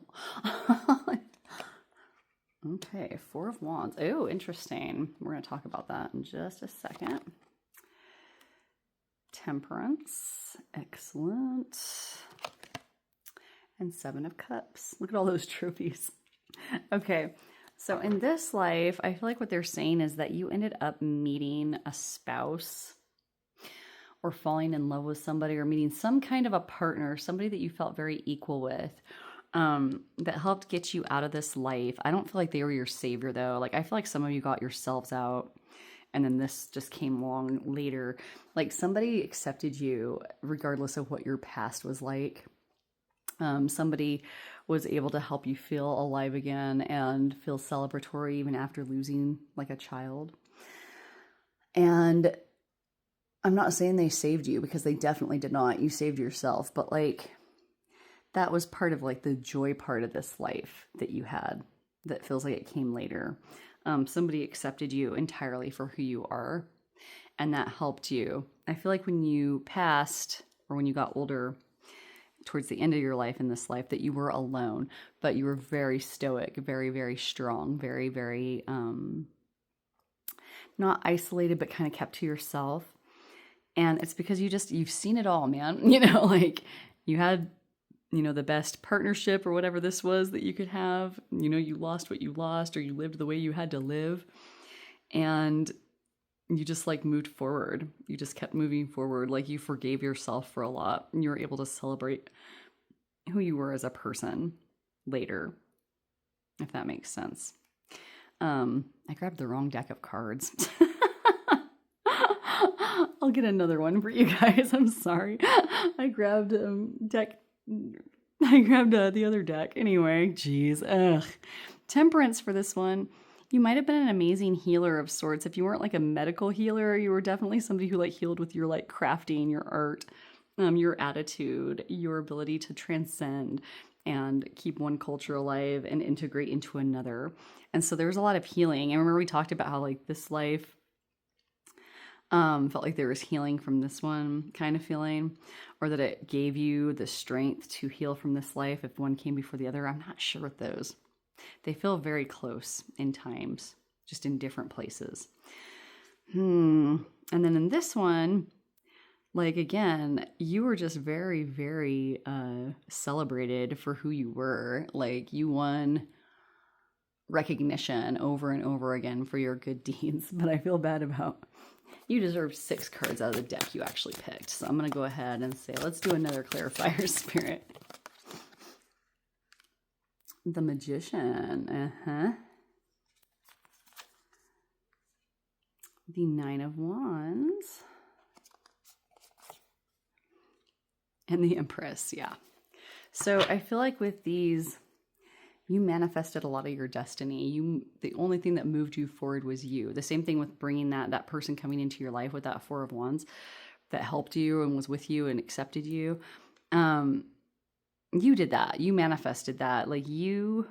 A: Okay, 4 of Wands. Oh, interesting. We're going to talk about that in just a second. Temperance. Excellent. And 7 of Cups. Look at all those trophies. Okay, so in this life, I feel like what they're saying is that you ended up meeting a spouse or falling in love with somebody or meeting some kind of a partner, somebody that you felt very equal with. that helped get you out of this life. I don't feel like they were your savior though. Like I feel like some of you got yourselves out and then this just came along later. Like somebody accepted you regardless of what your past was like. Somebody was able to help you feel alive again and feel celebratory even after losing like a child. And I'm not saying they saved you because they definitely did not. You saved yourself, but like that was part of like the joy part of this life that you had that feels like it came later. Somebody accepted you entirely for who you are, and that helped you. I feel like when you passed or when you got older, towards the end of your life in this life, that you were alone, but you were very stoic, very, very strong, very, very not isolated, but kind of kept to yourself. And it's because you've seen it all, man. Like you had, the best partnership or whatever this was that you could have. You lost what you lost, or you lived the way you had to live. And you just like moved forward. You just kept moving forward. Like you forgave yourself for a lot, and you were able to celebrate who you were as a person later, if that makes sense. I grabbed the wrong deck of cards. I'll get another one for you guys. I'm sorry. I grabbed the other deck. Anyway, geez. Temperance for this one. You might have been an amazing healer of sorts. If you weren't like a medical healer, you were definitely somebody who like healed with your like crafting, your art, your attitude, your ability to transcend and keep one culture alive and integrate into another. And so there's a lot of healing. I remember we talked about how like this life felt like there was healing from this one kind of feeling, or that it gave you the strength to heal from this life if one came before the other. I'm not sure with those. They feel very close in times, just in different places. And then in this one, like again, you were just very, very celebrated for who you were. Like you won recognition over and over again for your good deeds. But I feel bad about, you deserve 6 cards out of the deck you actually picked. So I'm going to go ahead and say, let's do another clarifier, Spirit. The Magician. The 9 of Wands. And the Empress, yeah. So I feel like with these, you manifested a lot of your destiny. The only thing that moved you forward was you. The same thing with bringing that person coming into your life with that 4 of Wands that helped you and was with you and accepted you. You did that. You manifested that. Like you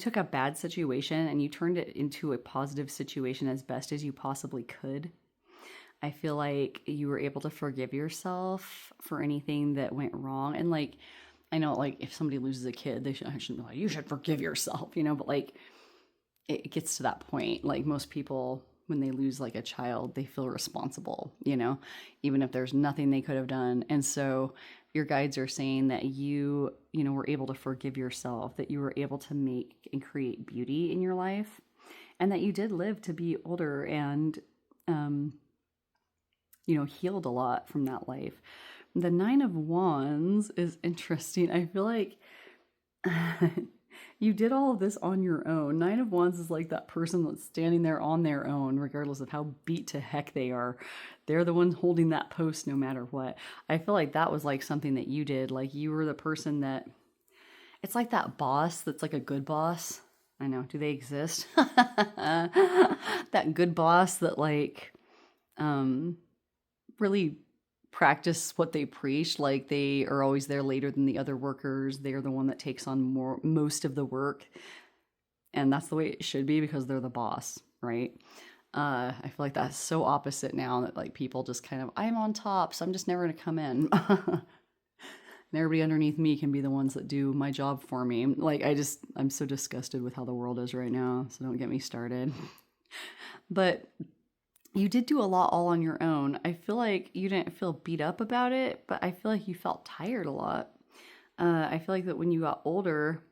A: took a bad situation and you turned it into a positive situation as best as you possibly could. I feel like you were able to forgive yourself for anything that went wrong. And like, I know like if somebody loses a kid, I shouldn't be like, you should forgive yourself, but like it gets to that point. Like most people, when they lose like a child, they feel responsible, even if there's nothing they could have done. And so your guides are saying that you were able to forgive yourself, that you were able to make and create beauty in your life, and that you did live to be older and, healed a lot from that life. The 9 of Wands is interesting. I feel like you did all of this on your own. 9 of Wands is like that person that's standing there on their own, regardless of how beat to heck they are. They're the ones holding that post no matter what. I feel like that was like something that you did. Like you were the person that, it's like that boss that's like a good boss. I know, do they exist? That good boss that like really practice what they preach. Like they are always there later than the other workers. They're the one that takes on most of the work, and that's the way it should be because they're the boss, right? I feel like that's so opposite now that like people just kind of, I'm on top, so I'm just never gonna come in. And everybody underneath me can be the ones that do my job for me. Like I'm so disgusted with how the world is right now, so don't get me started. But you did do a lot all on your own. I feel like you didn't feel beat up about it, but I feel like you felt tired a lot. I feel like that when you got older,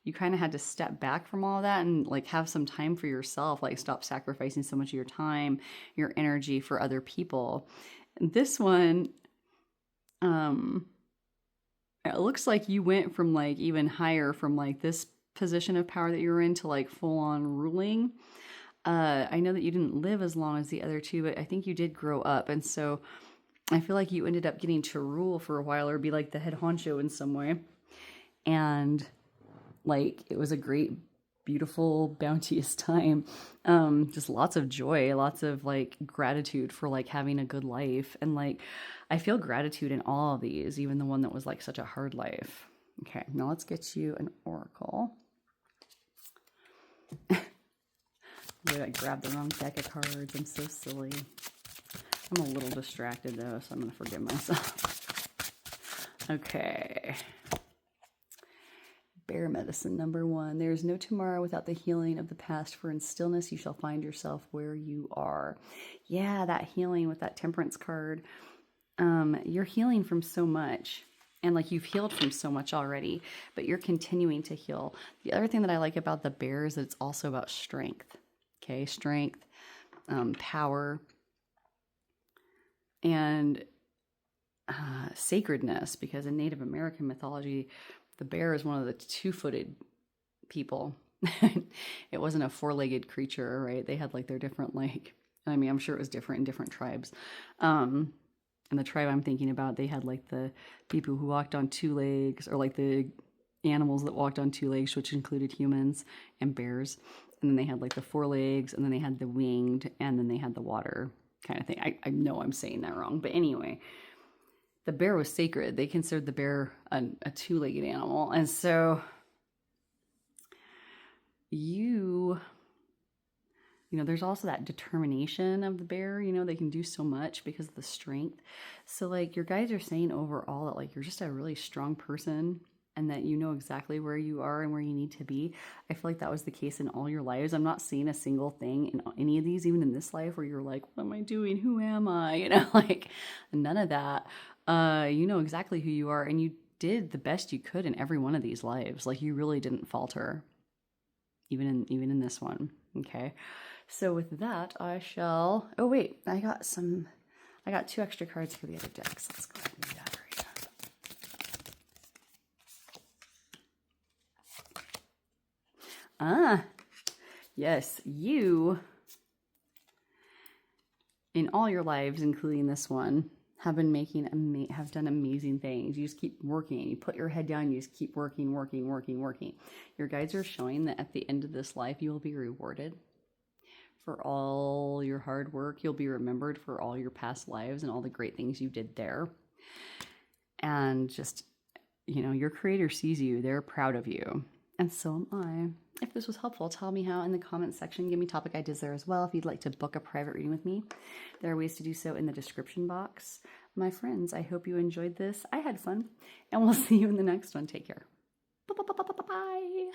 A: you kind of had to step back from all that and like have some time for yourself, like stop sacrificing so much of your time, your energy for other people. And this one, it looks like you went from like even higher from like this position of power that you were in to like full on ruling. I know that you didn't live as long as the other two, but I think you did grow up. And so I feel like you ended up getting to rule for a while or be like the head honcho in some way. And like, it was a great, beautiful, bounteous time. Just lots of joy, lots of like gratitude for like having a good life. And like, I feel gratitude in all of these, even the one that was like such a hard life. Okay, now let's get you an oracle. I grabbed the wrong deck of cards. I'm so silly. I'm a little distracted though, so I'm going to forgive myself. Okay. Bear medicine number 1. There is no tomorrow without the healing of the past, for in stillness you shall find yourself where you are. Yeah, that healing with that temperance card. You're healing from so much. And like you've healed from so much already, but you're continuing to heal. The other thing that I like about the bear is that it's also about strength. Okay, strength, power, and sacredness, because in Native American mythology, the bear is one of the two-footed people. It wasn't a four-legged creature, right? They had like their different like, I mean, I'm sure it was different in different tribes. And the tribe I'm thinking about, they had like the people who walked on 2 legs, or like the animals that walked on 2 legs, which included humans and bears. And then they had like the 4 legs, and then they had the winged, and then they had the water kind of thing. I know I'm saying that wrong, but anyway, the bear was sacred. They considered the bear a 2-legged animal. And so you know, there's also that determination of the bear. You know, they can do so much because of the strength. So like your guys are saying overall that like you're just a really strong person, and that you know exactly where you are and where you need to be. I feel like that was the case in all your lives. I'm not seeing a single thing in any of these, even in this life, where you're like, what am I doing? Who am I? You know, like none of that. You know exactly who you are, and you did the best you could in every one of these lives. Like you really didn't falter, even in this one. Okay. So with that, I shall, oh wait, I got 2 extra cards for the other decks. Let's go ahead and do that. Yes, you, in all your lives, including this one, have been have done amazing things. You just keep working. You put your head down. You just keep working. Your guides are showing that at the end of this life, you will be rewarded for all your hard work. You'll be remembered for all your past lives and all the great things you did there. And just, you know, your creator sees you. They're proud of you. And so am I. If this was helpful, tell me how in the comments section. Give me topic ideas there as well. If you'd like to book a private reading with me, there are ways to do so in the description box. My friends, I hope you enjoyed this. I had fun, and we'll see you in the next one. Take care. Bye.